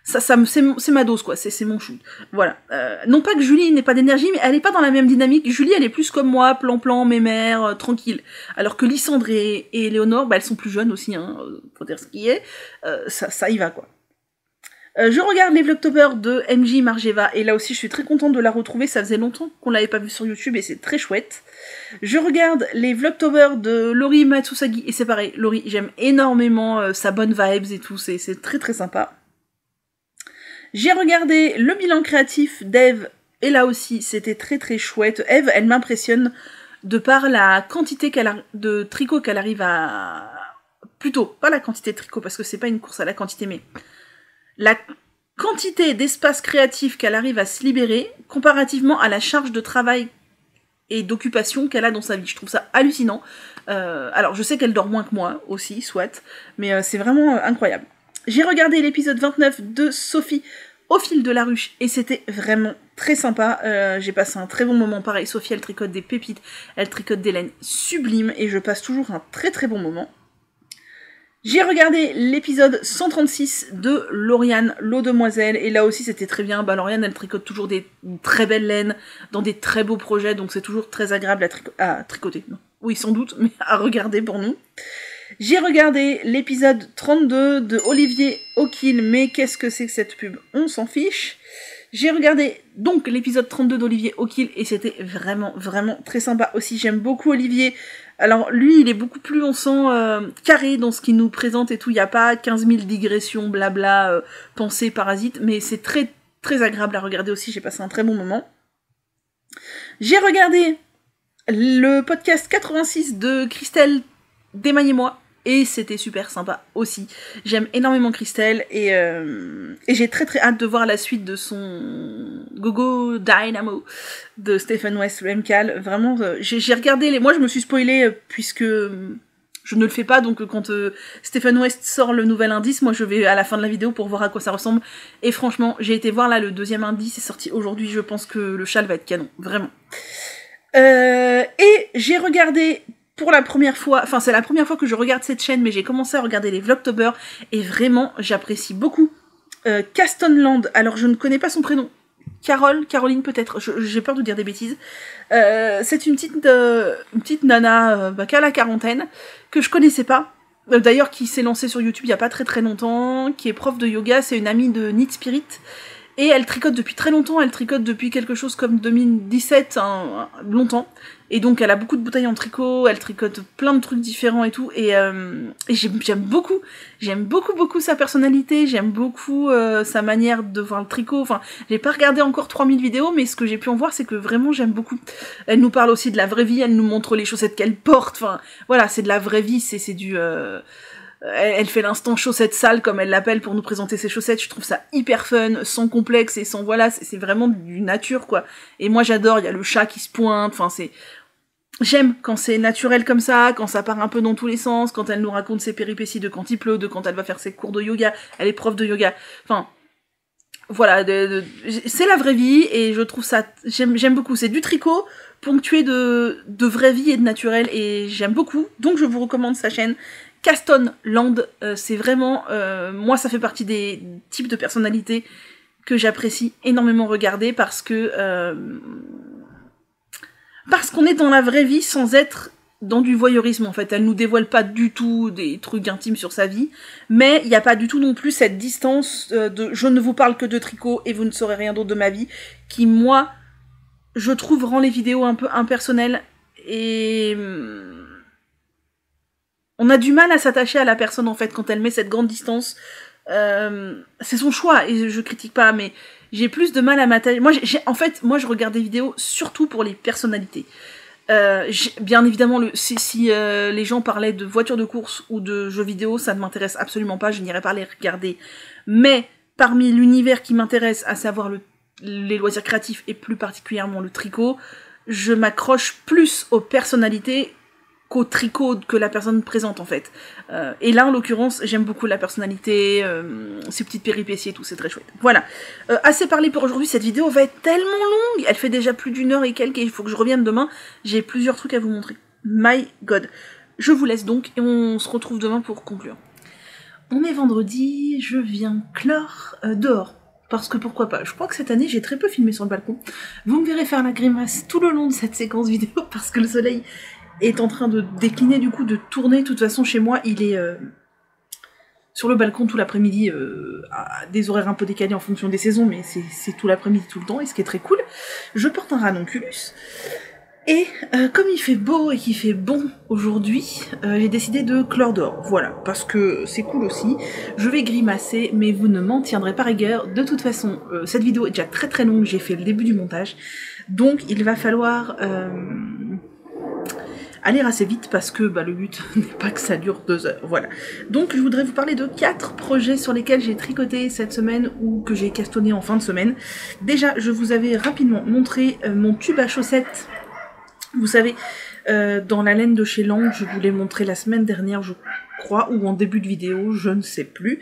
C'est ma dose, quoi. C'est mon shoot. Voilà. Non pas que Julie n'ait pas d'énergie, mais elle est pas dans la même dynamique. Julie, elle est plus comme moi, plan-plan, mémère, tranquille. Alors que Lysandre et Éléonore, bah, elles sont plus jeunes aussi, hein. Faut dire ce qui est. Ça y va, quoi. Je regarde les Vlogtober de MJ Margeva, et là aussi je suis très contente de la retrouver, ça faisait longtemps qu'on l'avait pas vue sur YouTube et c'est très chouette. Je regarde les Vlogtober de Lori Matsusagi, et c'est pareil, Lori, j'aime énormément sa bonne vibes et tout, c'est très très sympa. J'ai regardé le bilan créatif d'Eve, et là aussi c'était très très chouette. Eve, elle m'impressionne de par la quantité de tricot qu'elle arrive à... Plutôt, pas la quantité de tricot, parce que c'est pas une course à la quantité, mais... la quantité d'espace créatif qu'elle arrive à se libérer comparativement à la charge de travail et d'occupation qu'elle a dans sa vie. Je trouve ça hallucinant. Alors, je sais qu'elle dort moins que moi aussi, soit, mais c'est vraiment incroyable. J'ai regardé l'épisode 29 de Sophie au fil de la ruche et c'était vraiment très sympa. J'ai passé un très bon moment. Pareil, Sophie, elle tricote des pépites, elle tricote des laines sublimes et je passe toujours un très très bon moment. J'ai regardé l'épisode 136 de Lauriane, l'eau demoiselle, et là aussi c'était très bien. Bah, Lauriane, elle tricote toujours des très belles laines, dans des très beaux projets, donc c'est toujours très agréable à tricoter. Non. Oui, sans doute, mais à regarder pour nous. J'ai regardé l'épisode 32 de Olivier O'Kill, mais qu'est-ce que c'est que cette pub? On s'en fiche. J'ai regardé donc l'épisode 32 d'Olivier O'Kill, et c'était vraiment, vraiment très sympa aussi. J'aime beaucoup Olivier. Alors lui, il est beaucoup plus, on sent, carré dans ce qu'il nous présente et tout. Il n'y a pas 15 000 digressions, blabla, pensées, parasites, mais c'est très, très agréable à regarder aussi. J'ai passé un très bon moment. J'ai regardé le podcast 86 de Christelle Desmailles-moi, et c'était super sympa aussi. J'aime énormément Christelle, et j'ai très très hâte de voir la suite de son Gogo Dynamo de Stephen West, le MCAL. Vraiment, j'ai regardé moi je me suis spoilée puisque je ne le fais pas, donc quand Stephen West sort le nouvel indice, moi je vais à la fin de la vidéo pour voir à quoi ça ressemble. Et franchement, j'ai été voir là le deuxième indice, c'est sorti aujourd'hui, je pense que le châle va être canon, vraiment. Et j'ai regardé pour la première fois, enfin c'est la première fois que je regarde cette chaîne, mais j'ai commencé à regarder les Vlogtober, et vraiment j'apprécie beaucoup Castonland. Alors je ne connais pas son prénom, Caroline peut-être, j'ai peur de dire des bêtises. C'est une petite nana qui a la quarantaine, que je connaissais pas, d'ailleurs qui s'est lancée sur YouTube il y a pas très très longtemps, qui est prof de yoga, c'est une amie de Knit Spirit. Et elle tricote depuis très longtemps, elle tricote depuis quelque chose comme 2017, longtemps. Et donc elle a beaucoup de bouteilles en tricot, elle tricote plein de trucs différents et tout. Et j'aime beaucoup sa personnalité, j'aime beaucoup sa manière de voir le tricot. Enfin, j'ai pas regardé encore 3000 vidéos, mais ce que j'ai pu en voir, c'est que vraiment j'aime beaucoup. Elle nous parle aussi de la vraie vie, elle nous montre les chaussettes qu'elle porte. Enfin, voilà, c'est de la vraie vie, c'est du... Elle fait l'instant chaussettes sales, comme elle l'appelle, pour nous présenter ses chaussettes. Je trouve ça hyper fun, sans complexe et sans... Voilà, c'est vraiment du nature, quoi. Et moi, j'adore, il y a le chat qui se pointe, enfin, c'est... J'aime quand c'est naturel comme ça, quand ça part un peu dans tous les sens, quand elle nous raconte ses péripéties de quand il pleut, de quand elle va faire ses cours de yoga. Elle est prof de yoga. Enfin, voilà, c'est la vraie vie, et je trouve ça... J'aime beaucoup. C'est du tricot ponctué de vraie vie et de naturel, et j'aime beaucoup. Donc, je vous recommande sa chaîne. Castonland, c'est vraiment... moi, ça fait partie des types de personnalités que j'apprécie énormément regarder, parce qu'on est dans la vraie vie sans être dans du voyeurisme, en fait. Elle nous dévoile pas du tout des trucs intimes sur sa vie, mais il n'y a pas du tout non plus cette distance de « je ne vous parle que de tricot et vous ne saurez rien d'autre de ma vie », qui, moi, je trouve, rend les vidéos un peu impersonnelles, et... on a du mal à s'attacher à la personne, en fait, quand elle met cette grande distance. C'est son choix, et je critique pas, mais j'ai plus de mal à m'attacher. En fait, moi je regarde des vidéos surtout pour les personnalités. Bien évidemment, si les gens parlaient de voitures de course ou de jeux vidéo, ça ne m'intéresse absolument pas, je n'irai pas les regarder. Mais parmi l'univers qui m'intéresse, à savoir les loisirs créatifs et plus particulièrement le tricot, je m'accroche plus aux personnalités qu'au tricot que la personne présente en fait. Et là en l'occurrence j'aime beaucoup la personnalité, ses petites péripéties et tout, c'est très chouette. Voilà, assez parlé pour aujourd'hui, cette vidéo va être tellement longue, elle fait déjà plus d'une heure et quelques et il faut que je revienne demain, j'ai plusieurs trucs à vous montrer. My God. Je vous laisse donc et on se retrouve demain pour conclure. On est vendredi, je viens clore dehors. Parce que pourquoi pas. Je crois que cette année, j'ai très peu filmé sur le balcon. Vous me verrez faire la grimace tout le long de cette séquence vidéo parce que le soleil est en train de décliner, du coup, de tourner. De toute façon, chez moi, il est sur le balcon tout l'après-midi, à des horaires un peu décalés en fonction des saisons, mais c'est tout l'après-midi tout le temps, et ce qui est très cool. Je porte un ranonculus. Et comme il fait beau et qu'il fait bon aujourd'hui, j'ai décidé de clore dehors. Voilà, parce que c'est cool aussi. Je vais grimacer, mais vous ne m'en tiendrez pas rigueur. De toute façon, cette vidéo est déjà très très longue, j'ai fait le début du montage. Donc il va falloir aller assez vite parce que le but n'est pas que ça dure 2 heures. Voilà. Donc je voudrais vous parler de 4 projets sur lesquels j'ai tricoté cette semaine ou que j'ai castonné en fin de semaine. Déjà, je vous avais rapidement montré mon tube à chaussettes. Vous savez, dans la laine de chez Lang, je vous l'ai montré la semaine dernière, je crois, ou en début de vidéo, je ne sais plus.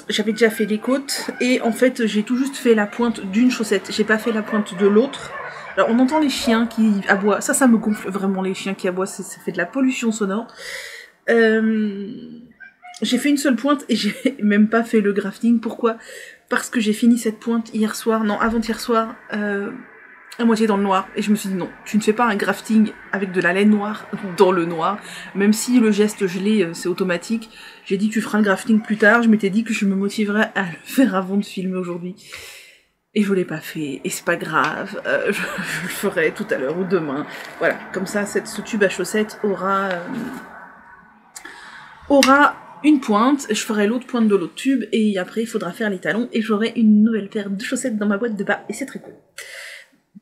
J'avais déjà fait les côtes, et en fait, j'ai tout juste fait la pointe d'une chaussette. J'ai pas fait la pointe de l'autre. Alors, on entend les chiens qui aboient. Ça me gonfle vraiment, les chiens qui aboient, ça fait de la pollution sonore. J'ai fait une seule pointe, et j'ai même pas fait le grafting. Pourquoi? Parce que j'ai fini cette pointe avant-hier soir, à moitié dans le noir, et je me suis dit non, tu ne fais pas un grafting avec de la laine noire dans le noir, même si le geste je l'ai, c'est automatique. J'ai dit tu feras le grafting plus tard, je m'étais dit que je me motiverais à le faire avant de filmer aujourd'hui. Et je l'ai pas fait, et c'est pas grave, je le ferai tout à l'heure ou demain. Voilà, comme ça, ce tube à chaussettes aura une pointe, je ferai l'autre pointe de l'autre tube, et après il faudra faire les talons, et j'aurai une nouvelle paire de chaussettes dans ma boîte de bas, et c'est très cool.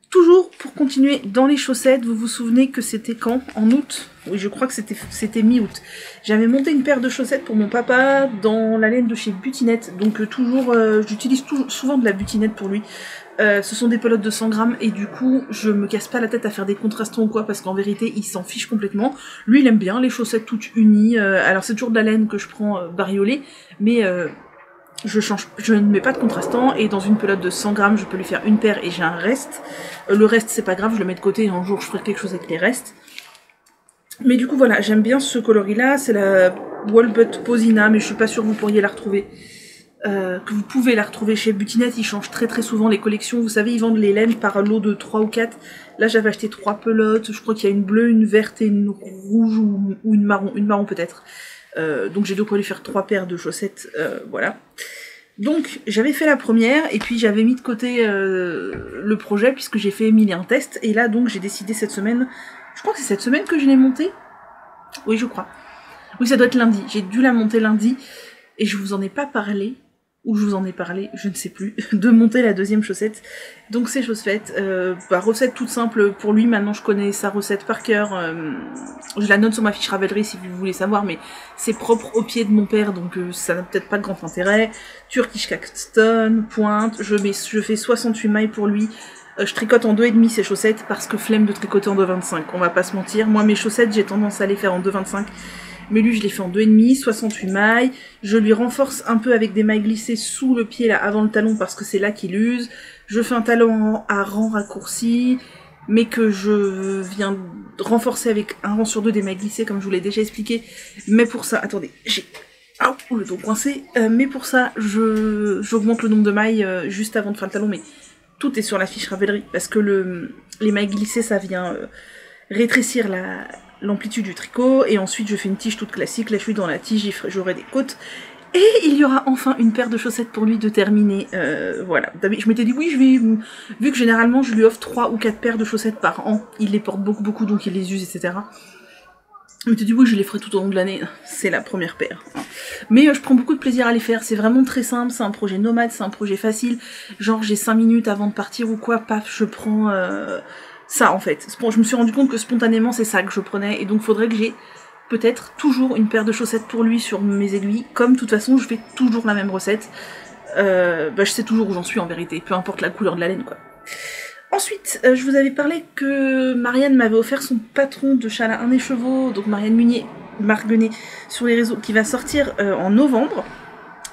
Toujours pour continuer dans les chaussettes, vous vous souvenez que c'était quand? En août? Oui, je crois que c'était mi-août. J'avais monté une paire de chaussettes pour mon papa dans la laine de chez Butinette. Donc j'utilise souvent de la Butinette pour lui. Ce sont des pelotes de 100 grammes et du coup, je me casse pas la tête à faire des contrastants ou quoi parce qu'en vérité, il s'en fiche complètement. Lui, il aime bien les chaussettes toutes unies. Alors c'est toujours de la laine que je prends bariolée, mais je ne mets pas de contrastant et dans une pelote de 100 grammes je peux lui faire une paire et j'ai un reste. Le reste c'est pas grave, je le mets de côté et un jour je ferai quelque chose avec les restes. Mais du coup voilà, j'aime bien ce coloris là, c'est la Walbut Posina mais je suis pas sûre que vous pourriez la retrouver. Que vous pouvez la retrouver chez Butinette, ils changent très très souvent les collections, vous savez ils vendent les laines par lot de 3 ou 4. Là j'avais acheté 3 pelotes, je crois qu'il y a une bleue, une verte et une rouge ou une marron peut-être. Donc j'ai de quoi lui faire 3 paires de chaussettes, voilà. Donc j'avais fait la première et puis j'avais mis de côté le projet puisque j'ai fait 1001 tests et là donc j'ai décidé cette semaine, je crois que c'est cette semaine que je l'ai montée. Oui je crois. Oui ça doit être lundi, j'ai dû la monter lundi et je vous en ai pas parlé. Où je vous en ai parlé, je ne sais plus, de monter la deuxième chaussette. Donc ces chaussettes, recette toute simple pour lui, maintenant je connais sa recette par cœur, je la note sur ma fiche Ravelry si vous voulez savoir, mais c'est propre au pied de mon père, donc ça n'a peut-être pas de grand intérêt. Turkish Caxton, pointe, je fais 68 mailles pour lui, je tricote en 2,5 ces chaussettes, parce que flemme de tricoter en 2,25, on va pas se mentir. Moi mes chaussettes, j'ai tendance à les faire en 2,25, mais lui je l'ai fait en 2,5, 68 mailles, je lui renforce un peu avec des mailles glissées sous le pied là avant le talon parce que c'est là qu'il use, je fais un talon à rang raccourci, mais que je viens renforcer avec un rang sur 2 des mailles glissées comme je vous l'ai déjà expliqué, mais pour ça, attendez, j'ai le dos coincé, mais pour ça j'augmente le nombre de mailles juste avant de faire le talon, mais tout est sur la fiche Ravelry parce que les mailles glissées ça vient rétrécir l'amplitude du tricot, et ensuite je fais une tige toute classique, là je suis dans la tige, j'aurai des côtes, et il y aura enfin une paire de chaussettes pour lui de terminer, voilà. Je m'étais dit oui, vu que généralement je lui offre 3 ou 4 paires de chaussettes par an, il les porte beaucoup donc il les use, etc. Mais tu dis oui, je les ferai tout au long de l'année, c'est la première paire. Hein. Mais je prends beaucoup de plaisir à les faire, c'est vraiment très simple, c'est un projet nomade, c'est un projet facile. Genre j'ai 5 minutes avant de partir ou quoi, paf, je prends ça en fait. Je me suis rendu compte que spontanément c'est ça que je prenais, et donc faudrait que j'ai peut-être toujours une paire de chaussettes pour lui sur mes aiguilles. Comme de toute façon je fais toujours la même recette, je sais toujours où j'en suis en vérité, peu importe la couleur de la laine quoi. Ensuite, je vous avais parlé que Marianne m'avait offert son patron de châle à un écheveau, donc Marianne Munier, Marguenet, sur les réseaux, qui va sortir en novembre,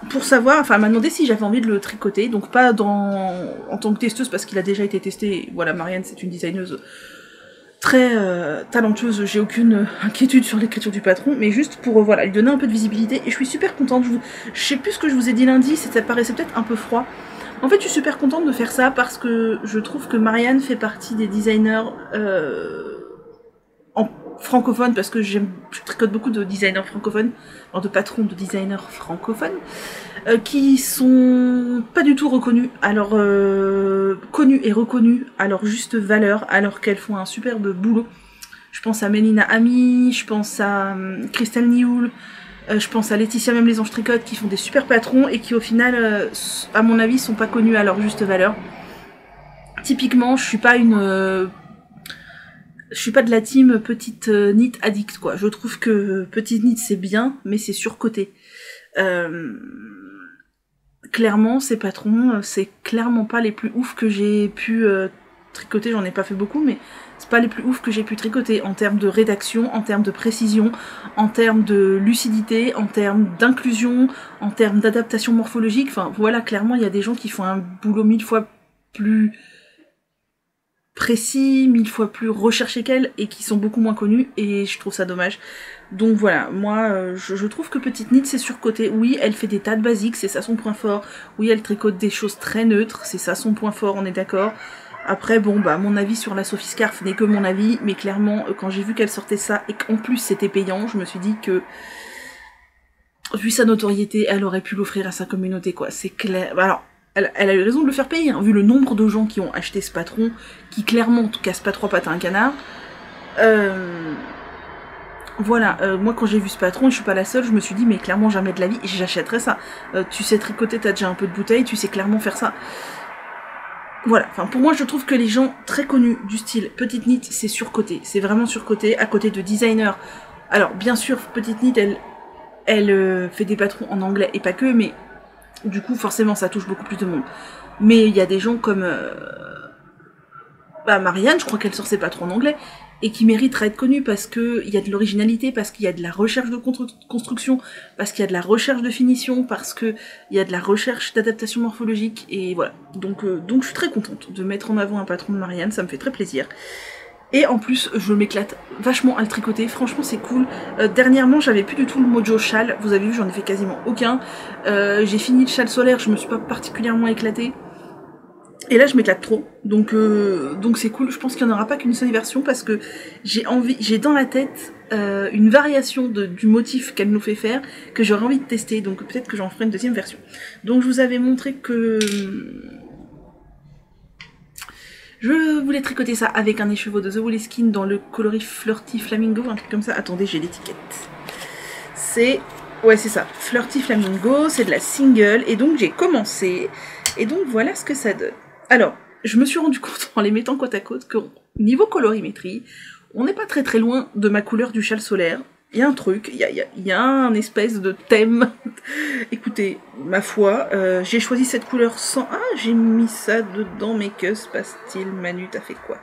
pour savoir, enfin elle m'a demandé si j'avais envie de le tricoter, donc pas en tant que testeuse, parce qu'il a déjà été testé, voilà, Marianne c'est une designeuse très talentueuse, j'ai aucune inquiétude sur l'écriture du patron, mais juste pour voilà, lui donner un peu de visibilité, et je suis super contente, je sais plus ce que je vous ai dit lundi, ça paraissait peut-être un peu froid. En fait, je suis super contente de faire ça parce que je trouve que Marianne fait partie des designers francophones, parce que je tricote beaucoup de designers francophones, alors de patrons de designers francophones, qui sont pas du tout reconnus, alors connus et reconnus à leur juste valeur, alors qu'elles font un superbe boulot. Je pense à Mélina Ami, je pense à Christelle Nioul, je pense à Laetitia Même les Anges Tricotent, qui font des super patrons et qui au final, à mon avis, sont pas connus à leur juste valeur. Typiquement, je suis pas de la team petite knit addict quoi. Je trouve que petite knit c'est bien, mais c'est surcoté. Clairement, ces patrons, c'est clairement pas les plus ouf que j'ai pu tricoter. J'en ai pas fait beaucoup, mais c'est pas les plus ouf que j'ai pu tricoter en termes de rédaction, en termes de précision, en termes de lucidité, en termes d'inclusion, en termes d'adaptation morphologique. Enfin voilà, clairement il y a des gens qui font un boulot 1000 fois plus précis, 1000 fois plus recherché qu'elle, et qui sont beaucoup moins connus, et je trouve ça dommage. Donc voilà, moi je trouve que Petite Knit c'est surcoté. Oui, elle fait des tas de basiques, c'est ça son point fort. Oui, elle tricote des choses très neutres, c'est ça son point fort, on est d'accord. Après, bon, bah, mon avis sur la Sophie Scarf n'est que mon avis, mais clairement, quand j'ai vu qu'elle sortait ça, et qu'en plus c'était payant, je me suis dit que, vu sa notoriété, elle aurait pu l'offrir à sa communauté, quoi. C'est clair. Alors, elle a eu raison de le faire payer, hein, vu le nombre de gens qui ont acheté ce patron, qui clairement te casse pas 3 pattes à un canard. Voilà, moi quand j'ai vu ce patron, et je suis pas la seule, je me suis dit, mais clairement jamais de la vie, j'achèterais ça. Tu sais tricoter, t'as déjà un peu de bouteille, tu sais clairement faire ça. Voilà, enfin pour moi je trouve que les gens très connus du style Petite Knit c'est surcoté, c'est vraiment surcoté, à côté de designers. Alors bien sûr Petite Knit elle fait des patrons en anglais et pas que, mais du coup forcément ça touche beaucoup plus de monde. Mais il y a des gens comme Marianne, je crois qu'elle sort ses patrons en anglais, et qui mériteraient d'être connue parce qu'il y a de l'originalité, parce qu'il y a de la recherche de construction, parce qu'il y a de la recherche de finition, parce qu'il y a de la recherche d'adaptation morphologique, et voilà. Donc je suis très contente de mettre en avant un patron de Marianne, ça me fait très plaisir. Et en plus, je m'éclate vachement à le tricoter, franchement c'est cool. Dernièrement, j'avais plus du tout le mojo châle, vous avez vu, j'en ai fait quasiment aucun. J'ai fini le châle solaire, je me suis pas particulièrement éclatée. Et là je m'éclate trop, donc c'est cool. Je pense qu'il n'y en aura pas qu'une seule version parce que j'ai dans la tête une variation du motif qu'elle nous fait faire que j'aurais envie de tester, donc peut-être que j'en ferai une deuxième version. Donc je vous avais montré que je voulais tricoter ça avec un écheveau de The Woolly Skin dans le coloris Flirty Flamingo, un truc comme ça. Attendez, j'ai l'étiquette. Ouais c'est ça, Flirty Flamingo, c'est de la single, et donc j'ai commencé, et donc voilà ce que ça donne. Alors, je me suis rendu compte en les mettant côte à côte que niveau colorimétrie, on n'est pas très très loin de ma couleur du châle solaire. Il y a un truc, il y a un espèce de thème. Écoutez, ma foi, j'ai choisi cette couleur sans... Ah, j'ai mis ça dedans, mais que se passe-t-il? Manu, t'as fait quoi?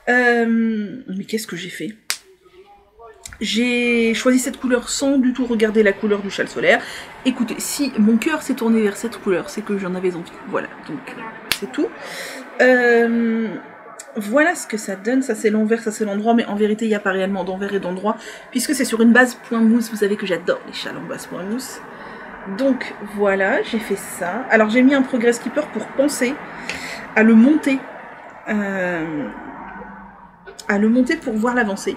Mais qu'est-ce que j'ai fait? J'ai choisi cette couleur sans du tout regarder la couleur du châle solaire. Écoutez, si mon cœur s'est tourné vers cette couleur, c'est que j'en avais envie. Voilà, donc c'est tout. Voilà ce que ça donne. Ça c'est l'envers, ça c'est l'endroit, mais en vérité il n'y a pas réellement d'envers et d'endroit, puisque c'est sur une base point mousse. Vous savez que j'adore les châles en base point mousse. Donc voilà, j'ai fait ça. Alors j'ai mis un progress keeper pour penser à le monter. Pour voir l'avancée.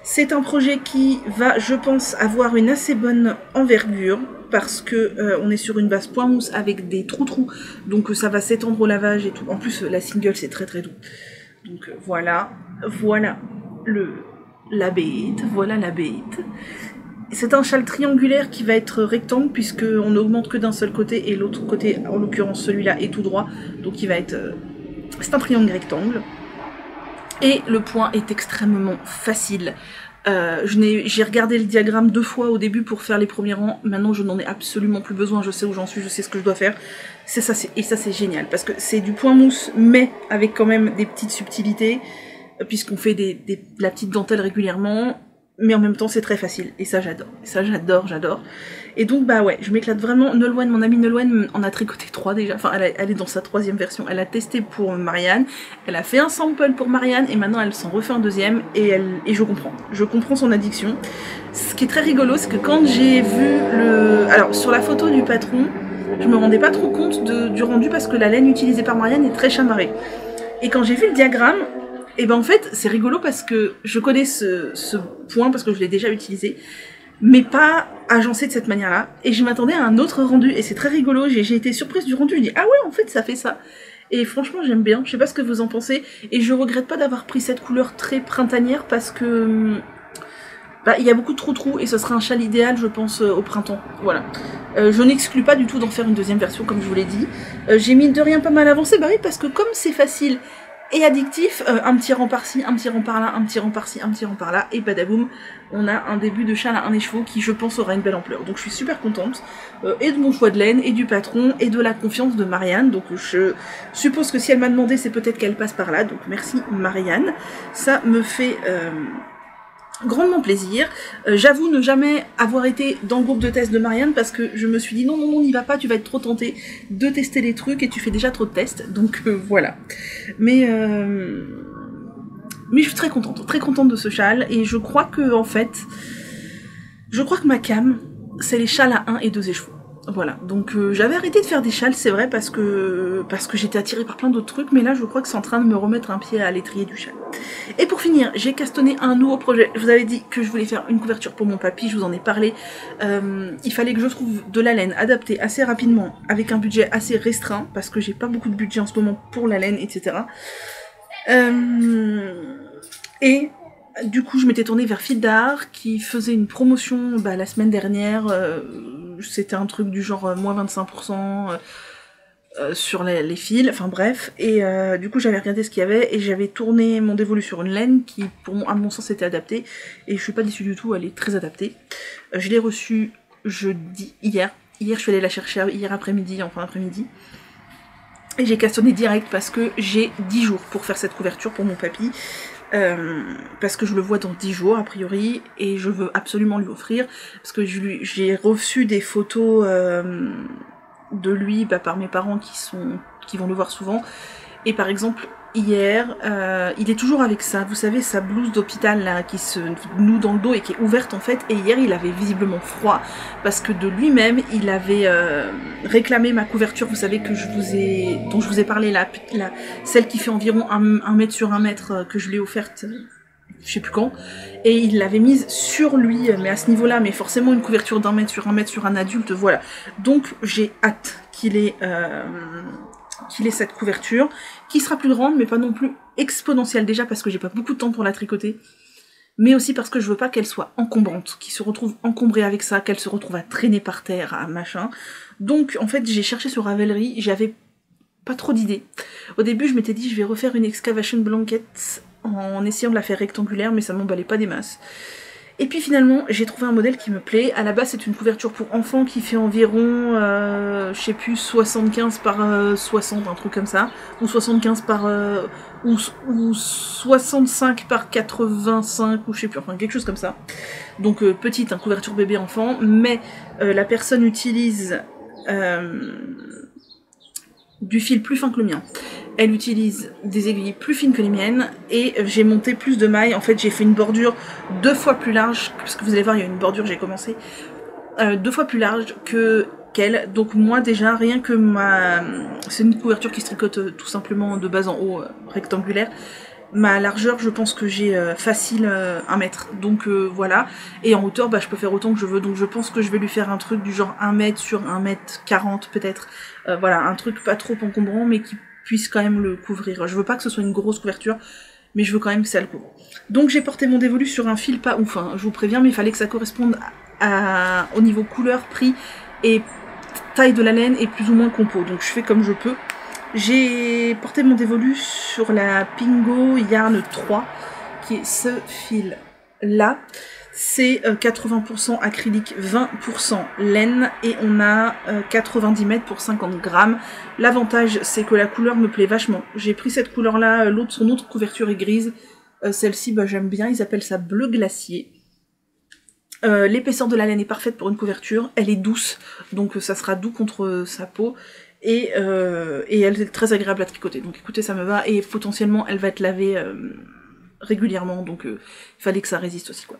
C'est un projet qui va, je pense, avoir une assez bonne envergure parce que on est sur une base point mousse avec des trous, donc ça va s'étendre au lavage et tout. En plus, la single c'est très très doux. Donc voilà la bête, voilà la bête. C'est un châle triangulaire qui va être rectangle puisqu'on n'augmente que d'un seul côté et l'autre côté, en l'occurrence celui-là, est tout droit. Donc il va être... c'est un triangle rectangle. Et le point est extrêmement facile. J'ai regardé le diagramme 2 fois au début pour faire les premiers rangs. Maintenant je n'en ai absolument plus besoin, je sais où j'en suis, je sais ce que je dois faire. Et ça c'est génial parce que c'est du point mousse mais avec quand même des petites subtilités puisqu'on fait de la petite dentelle régulièrement. Mais en même temps c'est très facile et ça j'adore, j'adore. Et donc bah ouais, je m'éclate vraiment. Nolwenn, mon amie Nolwenn en a tricoté 3 déjà, enfin elle est dans sa 3e version, elle a testé pour Marianne, elle a fait un sample pour Marianne et maintenant elle s'en refait un 2e et je comprends son addiction. Ce qui est très rigolo c'est que quand j'ai vu alors sur la photo du patron, je me rendais pas trop compte du rendu parce que la laine utilisée par Marianne est très chamarrée. Et quand j'ai vu le diagramme, et ben en fait, c'est rigolo parce que je connais ce point parce que je l'ai déjà utilisé, mais pas agencé de cette manière-là. Et je m'attendais à un autre rendu et c'est très rigolo. J'ai été surprise du rendu. Je dis ah ouais, en fait, ça fait ça. Et franchement, j'aime bien. Je sais pas ce que vous en pensez. Et je regrette pas d'avoir pris cette couleur très printanière parce que bah, il y a beaucoup de trous et ce serait un châle idéal, je pense, au printemps. Voilà. Je n'exclus pas du tout d'en faire une 2e version, comme je vous l'ai dit. J'ai mine de rien pas mal avancé, bah oui, parce que comme c'est facile et addictif, un petit rang par-ci, un petit rang par-là, un petit rang par-ci, un petit rang par-là, et badaboum, on a un début de châle à 1 écheveau qui, je pense, aura une belle ampleur. Donc je suis super contente, et de mon choix de laine, et du patron, et de la confiance de Marianne. Donc je suppose que si elle m'a demandé, c'est peut-être qu'elle passe par là, donc merci Marianne. Ça me fait... grandement plaisir. J'avoue ne jamais avoir été dans le groupe de test de Marianne parce que je me suis dit non, n'y va pas, tu vas être trop tentée de tester les trucs et tu fais déjà trop de tests, donc voilà. Mais je suis très contente de ce châle et je crois que en fait, ma cam, c'est les châles à 1 et 2 écheveaux. Voilà, donc j'avais arrêté de faire des châles, c'est vrai, parce que j'étais attirée par plein d'autres trucs, mais là je crois que c'est en train de me remettre un pied à l'étrier du châle. Et pour finir, j'ai castonné un nouveau projet. Je vous avais dit que je voulais faire une couverture pour mon papy, je vous en ai parlé. Il fallait que je trouve de la laine adaptée assez rapidement, avec un budget assez restreint, parce que j'ai pas beaucoup de budget en ce moment pour la laine, etc. Et du coup, je m'étais tournée vers Fil d'Art, qui faisait une promotion la semaine dernière. C'était un truc du genre moins 25% sur les fils, enfin bref. Et du coup, j'avais regardé ce qu'il y avait et j'avais tourné mon dévolu sur une laine qui, à mon sens, était adaptée. Et je suis pas déçue du tout, elle est très adaptée. Je l'ai reçue hier. Hier, je suis allée la chercher hier après-midi, en fin d'après-midi. Et j'ai castonné direct parce que j'ai 10 jours pour faire cette couverture pour mon papy. Parce que je le vois dans 10 jours a priori et je veux absolument lui offrir parce que j'ai reçu des photos de lui par mes parents qui vont le voir souvent et par exemple hier il est toujours avec ça, vous savez, sa blouse d'hôpital là qui se noue dans le dos et qui est ouverte en fait, et hier il avait visiblement froid parce que de lui-même il avait réclamé ma couverture, vous savez, dont je vous ai parlé là, celle qui fait environ 1 mètre sur 1 mètre que je lui ai offerte je sais plus quand, et il l'avait mise sur lui, mais à ce niveau-là, mais forcément une couverture d'1 mètre sur 1 mètre sur un adulte, voilà. Donc j'ai hâte qu'il ait cette couverture, qui sera plus grande, mais pas non plus exponentielle, déjà parce que j'ai pas beaucoup de temps pour la tricoter, mais aussi parce que je veux pas qu'elle soit encombrante, qu'il se retrouve encombrée avec ça, qu'elle se retrouve à traîner par terre, à machin. Donc en fait j'ai cherché sur Ravelry, j'avais pas trop d'idées. Au début je m'étais dit je vais refaire une excavation blanket en essayant de la faire rectangulaire, mais ça m'emballait pas des masses. Et puis finalement, j'ai trouvé un modèle qui me plaît. À la base, c'est une couverture pour enfants qui fait environ, je sais plus, 75 par 60, un truc comme ça. Ou 75 par... ou 65 par 85, ou je sais plus, enfin quelque chose comme ça. Donc petite, couverture bébé-enfant, mais la personne utilise du fil plus fin que le mien. Elle utilise des aiguilles plus fines que les miennes et j'ai monté plus de mailles. En fait, j'ai fait une bordure 2 fois plus large, parce que vous allez voir, il y a une bordure, j'ai commencé 2 fois plus large qu'elle. Donc moi déjà, rien que c'est une couverture qui se tricote tout simplement de bas en haut, rectangulaire. Ma largeur, je pense que j'ai facile 1 mètre, donc voilà. Et en hauteur, je peux faire autant que je veux, donc je pense que je vais lui faire un truc du genre 1 mètre sur 1 mètre 40 peut-être. Voilà, un truc pas trop encombrant, mais qui puisse quand même le couvrir. Je veux pas que ce soit une grosse couverture, mais je veux quand même que ça le couvre. Donc j'ai porté mon dévolu sur un fil pas ouf, hein, je vous préviens, mais il fallait que ça corresponde au niveau couleur, prix et taille de la laine et plus ou moins compo, donc je fais comme je peux. J'ai porté mon dévolu sur la Pingo Yarn 3, qui est ce fil là. C'est 80% acrylique, 20% laine, et on a 90 mètres pour 50 grammes. L'avantage, c'est que la couleur me plaît vachement. J'ai pris cette couleur-là, son autre couverture est grise. Celle-ci, bah, j'aime bien, ils appellent ça bleu glacier. L'épaisseur de la laine est parfaite pour une couverture, elle est douce, donc ça sera doux contre sa peau. Et elle est très agréable à tricoter, donc écoutez, ça me va, et potentiellement elle va être lavée régulièrement, donc il fallait que ça résiste aussi, quoi.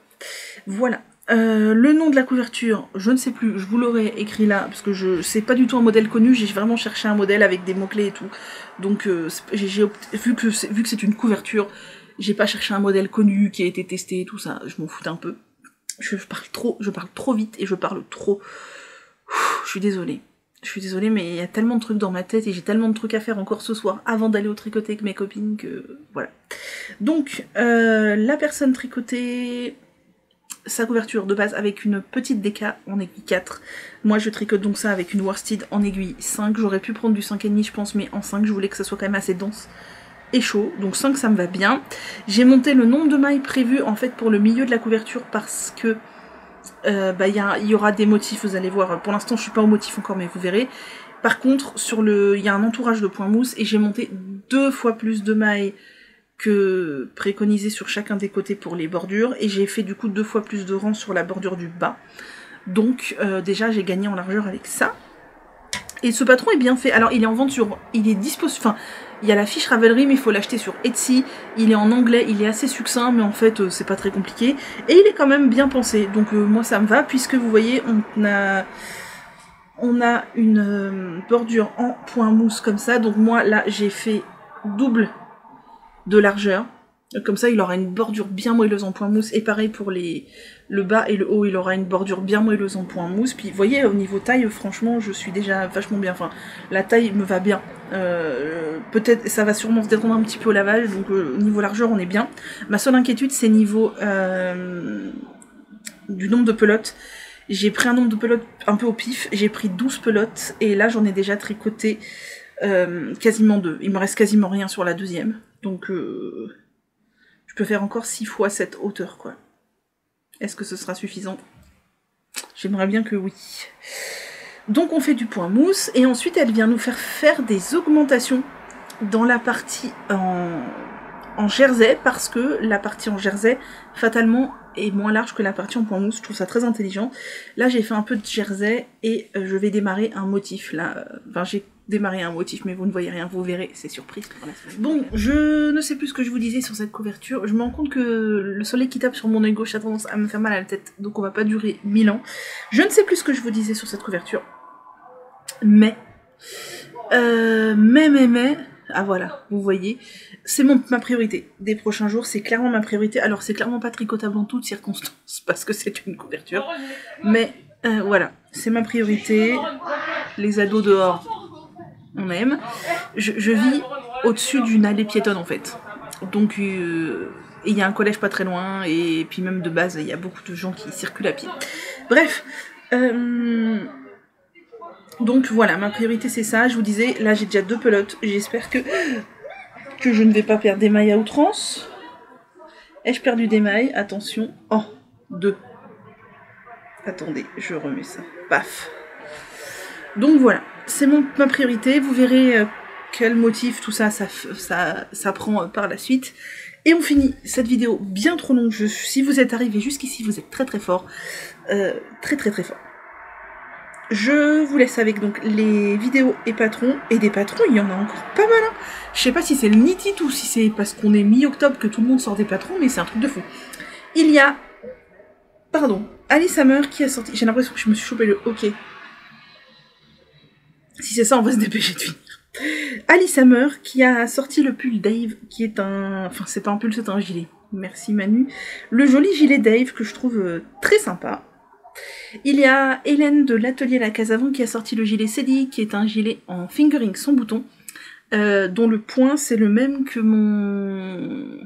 Voilà. Le nom de la couverture, je ne sais plus, je vous l'aurais écrit là, parce que c'est pas du tout un modèle connu, j'ai vraiment cherché un modèle avec des mots-clés et tout, donc vu que c'est une couverture, j'ai pas cherché un modèle connu qui a été testé et tout ça, je m'en foutais un peu. Je parle trop vite et je parle trop. Je suis désolée. Je suis désolée, mais il y a tellement de trucs dans ma tête et j'ai tellement de trucs à faire encore ce soir avant d'aller au tricoter avec mes copines que... Voilà. Donc, la personne tricotée, sa couverture de base avec une petite déca en aiguille 4. Moi, je tricote donc ça avec une worsted en aiguille 5. J'aurais pu prendre du 5,5 je pense, mais en 5, je voulais que ça soit quand même assez dense et chaud. Donc 5, ça me va bien. J'ai monté le nombre de mailles prévues en fait pour le milieu de la couverture parce que... il y aura des motifs, vous allez voir. Pour l'instant, je suis pas au motif encore, mais vous verrez. Par contre, il y a un entourage de points mousse et j'ai monté 2 fois plus de mailles que préconisé sur chacun des côtés pour les bordures. Et j'ai fait du coup 2 fois plus de rangs sur la bordure du bas. Donc déjà, j'ai gagné en largeur avec ça. Et ce patron est bien fait. Alors, il est en vente il est disposé... Enfin, il y a la fiche Ravelry, mais il faut l'acheter sur Etsy. Il est en anglais, il est assez succinct, mais en fait, c'est pas très compliqué. Et il est quand même bien pensé. Donc, moi, ça me va, puisque vous voyez, on a une bordure en point mousse comme ça. Donc, moi, là, j'ai fait double de largeur. Comme ça, il aura une bordure bien moelleuse en point mousse. Et pareil pour le bas et le haut, il aura une bordure bien moelleuse en point mousse. Puis, vous voyez, au niveau taille, franchement, je suis déjà vachement bien. Enfin, la taille me va bien. Peut-être, ça va sûrement se détendre un petit peu au lavage. Donc, au niveau largeur, on est bien. Ma seule inquiétude, c'est niveau du nombre de pelotes. J'ai pris un nombre de pelotes un peu au pif. J'ai pris 12 pelotes. Et là, j'en ai déjà tricoté quasiment 2. Il me reste quasiment rien sur la deuxième. Donc... je peux faire encore 6 fois cette hauteur, quoi. Est-ce que ce sera suffisant? J'aimerais bien que oui. Donc on fait du point mousse, et ensuite elle vient nous faire des augmentations dans la partie en jersey, parce que la partie en jersey, fatalement, est moins large que la partie en point mousse. Je trouve ça très intelligent. Là j'ai fait un peu de jersey, et je vais démarrer un motif, là. Enfin, j'ai démarrer un motif, mais vous ne voyez rien, vous verrez, c'est surprise pour la semaine. Bon, je ne sais plus ce que je vous disais sur cette couverture, je me rends compte que le soleil qui tape sur mon œil gauche a tendance à me faire mal à la tête, donc on va pas durer 1000 ans. Je ne sais plus ce que je vous disais sur cette couverture, mais, ah voilà, vous voyez, c'est ma priorité des prochains jours, c'est clairement ma priorité. Alors c'est clairement pas tricotable en toutes circonstances, parce que c'est une couverture, mais voilà, c'est ma priorité. Les ados dehors, on aime. Je vis au-dessus d'une allée piétonne en fait. Donc il y a un collège pas très loin, et puis même de base il y a beaucoup de gens qui circulent à pied. Bref, donc voilà, ma priorité c'est ça. Je vous disais, là j'ai déjà 2 pelotes. J'espère que je ne vais pas perdre des mailles à outrance. Ai-je perdu des mailles? Attention. Oh, 2. Attendez, je remets ça. Paf. Donc voilà, c'est ma priorité. Vous verrez quel motif, tout ça, ça prend par la suite. Et on finit cette vidéo bien trop longue. Si vous êtes arrivé jusqu'ici, vous êtes très très fort. Très très très fort. Je vous laisse avec donc les vidéos et patrons. Et des patrons, il y en a encore pas mal. Hein. Je sais pas si c'est le Knit ou si c'est parce qu'on est mi-octobre que tout le monde sort des patrons, mais c'est un truc de fou. Il y a... Pardon, Alice Hammer qui a sorti... J'ai l'impression que je me suis chopé le hockey. Si c'est ça, on va se dépêcher de finir. Alice Hammer qui a sorti le pull Dave, qui est un... Enfin, c'est pas un pull, c'est un gilet. Merci Manu. Le joli gilet Dave que je trouve très sympa. Il y a Hélène de l'atelier La Casavant qui a sorti le gilet Cédille, qui est un gilet en fingering sans bouton, dont le point c'est le même que mon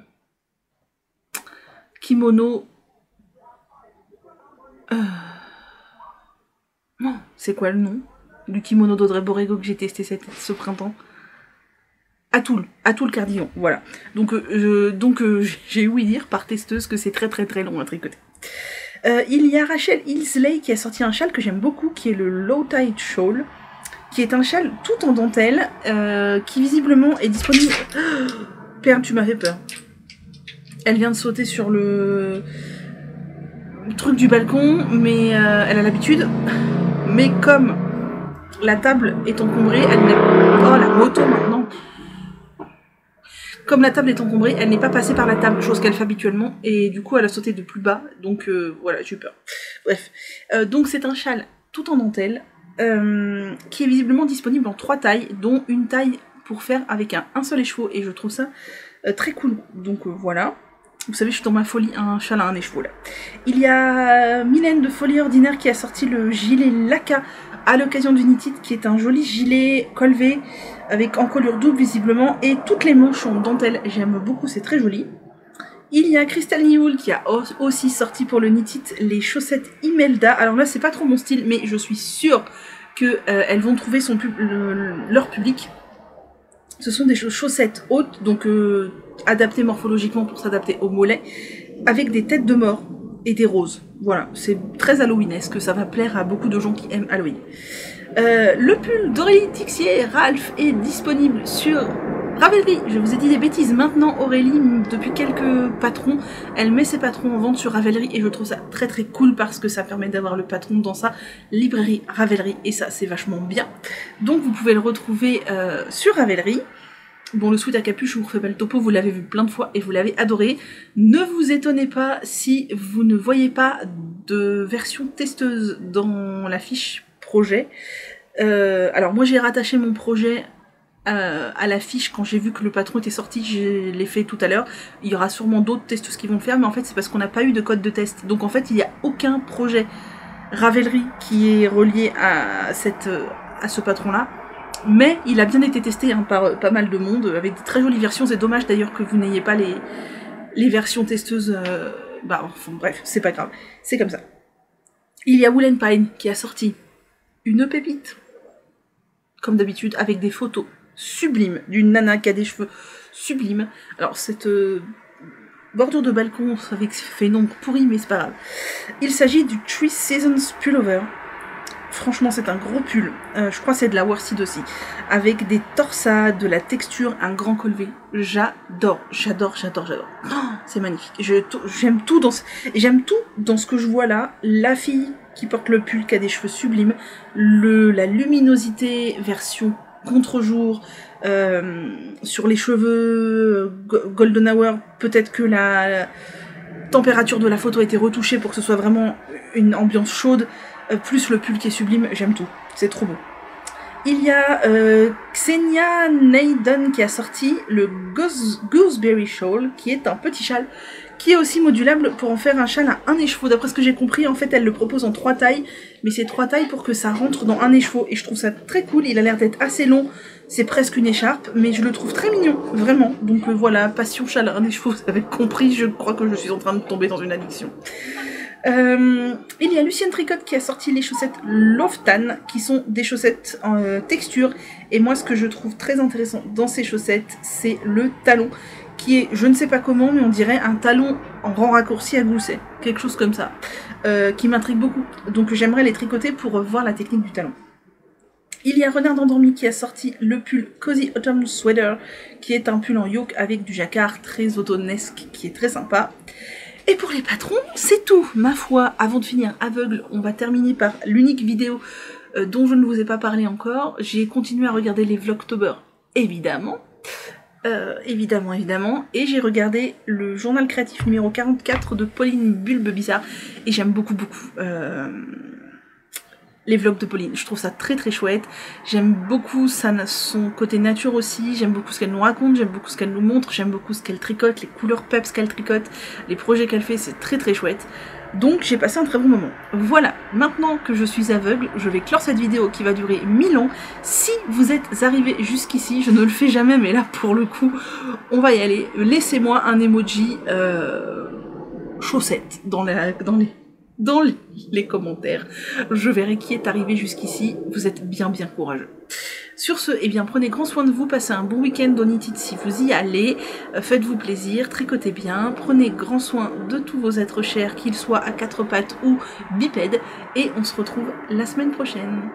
kimono... Non, c'est quoi le nom du kimono d'Audrey Borrego que j'ai testé ce printemps? Atoul Cardigan, voilà. Donc j'ai ouï dire par testeuse que c'est très très très long à tricoter. Il y a Rachel Ilsley qui a sorti un châle que j'aime beaucoup, qui est le Low Tide Shawl, qui est un châle tout en dentelle, qui visiblement est disponible... Perle, tu m'as fait peur. Elle vient de sauter sur le truc du balcon, mais elle a l'habitude. Mais comme la table est encombrée, elle n'est... Oh, la moto maintenant. Comme la table est encombrée, elle n'est pas passée par la table, chose qu'elle fait habituellement, et du coup elle a sauté de plus bas, donc voilà, j'ai eu peur. Bref, donc c'est un châle tout en dentelle, qui est visiblement disponible en 3 tailles, dont une taille pour faire avec un seul écheveau, et je trouve ça très cool. Donc voilà, vous savez, je suis dans ma folie, un châle à un écheveau là. Il y a Mylène de Folie Ordinaire qui a sorti le gilet Laka à l'occasion du Knit It, qui est un joli gilet col V avec encolure double visiblement, et toutes les manches en dentelle, j'aime beaucoup, c'est très joli. Il y a Crystal Nioul qui a aussi sorti pour le Knit It les chaussettes Imelda. Alors là c'est pas trop mon style, mais je suis sûre que elles vont trouver leur public. Ce sont des chaussettes hautes, donc adaptées morphologiquement pour s'adapter au mollet, avec des têtes de mort et des roses. Voilà, c'est très Halloweenesque, ça va plaire à beaucoup de gens qui aiment Halloween. Le pull d'Aurélie Tixier Ralph est disponible sur Ravelry. Je vous ai dit des bêtises, maintenant Aurélie, depuis quelques patrons, elle met ses patrons en vente sur Ravelry, et je trouve ça très très cool parce que ça permet d'avoir le patron dans sa librairie Ravelry, et ça c'est vachement bien. Donc vous pouvez le retrouver sur Ravelry. Bon, le sweat à capuche, je vous refais pas le topo, vous l'avez vu plein de fois et vous l'avez adoré. Ne vous étonnez pas si vous ne voyez pas de version testeuse dans la fiche projet. Alors moi j'ai rattaché mon projet à la fiche quand j'ai vu que le patron était sorti, je l'ai fait tout à l'heure. Il y aura sûrement d'autres testeuses qui vont le faire, mais en fait c'est parce qu'on n'a pas eu de code de test. Donc en fait il n'y a aucun projet Ravelry qui est relié à ce patron là. Mais il a bien été testé par pas mal de monde, avec de très jolies versions. C'est dommage d'ailleurs que vous n'ayez pas les versions testeuses. Enfin, bref, c'est pas grave. C'est comme ça. Il y a Wool & Pine qui a sorti une pépite, comme d'habitude, avec des photos sublimes d'une nana qui a des cheveux sublimes. Alors, cette bordure de balcon, ça fait une ombre pourrie, mais c'est pas grave. Il s'agit du Three Seasons Pullover. Franchement, c'est un gros pull. Je crois que c'est de la Worsted aussi. Avec des torsades, de la texture, un grand col V. J'adore. Oh, c'est magnifique. J'aime tout dans ce que je vois là. La fille qui porte le pull, qui a des cheveux sublimes. La luminosité version contre-jour. Sur les cheveux Golden Hour, peut-être que la température de la photo a été retouchée pour que ce soit vraiment une ambiance chaude. Plus le pull qui est sublime, j'aime tout, c'est trop beau. Il y a Xenia Naden qui a sorti le Gooseberry Shawl, qui est un petit châle qui est aussi modulable pour en faire un châle à un écheveau. D'après ce que j'ai compris, en fait, elle le propose en 3 tailles, mais c'est 3 tailles pour que ça rentre dans un écheveau, et je trouve ça très cool. Il a l'air d'être assez long, c'est presque une écharpe, mais je le trouve très mignon, vraiment. Donc voilà, passion châle à un écheveau, vous avez compris, je crois que je suis en train de tomber dans une addiction. Il y a Lucienne Tricotte qui a sorti les chaussettes Loftan, qui sont des chaussettes en texture, et moi ce que je trouve très intéressant dans ces chaussettes, c'est le talon, qui est, je ne sais pas comment, mais on dirait un talon en rang raccourci à gousset, quelque chose comme ça, qui m'intrigue beaucoup, donc j'aimerais les tricoter pour voir la technique du talon. Il y a Renard d'Endormi qui a sorti le pull Cozy Autumn Sweater, qui est un pull en yoke avec du jacquard très automnesque, qui est très sympa. Et pour les patrons, c'est tout, ma foi. Avant de finir aveugle, on va terminer par l'unique vidéo dont je ne vous ai pas parlé encore. J'ai continué à regarder les Vlogtober, évidemment. Évidemment. Et j'ai regardé le journal créatif numéro 44 de Pauline Bulbe Bizarre. Et j'aime beaucoup les vlogs de Pauline. Je trouve ça très très chouette. J'aime beaucoup son côté nature aussi. J'aime beaucoup ce qu'elle nous raconte. J'aime beaucoup ce qu'elle nous montre. J'aime beaucoup ce qu'elle tricote, les couleurs peps qu'elle tricote, les projets qu'elle fait. C'est très très chouette. Donc j'ai passé un très bon moment. Voilà, maintenant que je suis aveugle, je vais clore cette vidéo qui va durer 1000 ans. Si vous êtes arrivé jusqu'ici, je ne le fais jamais, mais là pour le coup, on va y aller. Laissez-moi un emoji chaussettes dans les commentaires. Je verrai qui est arrivé jusqu'ici. Vous êtes bien courageux. Sur ce, eh bien, prenez grand soin de vous, passez un bon week-end d'Onitid si vous y allez, faites-vous plaisir, tricotez bien, prenez grand soin de tous vos êtres chers, qu'ils soient à quatre pattes ou bipèdes, et on se retrouve la semaine prochaine.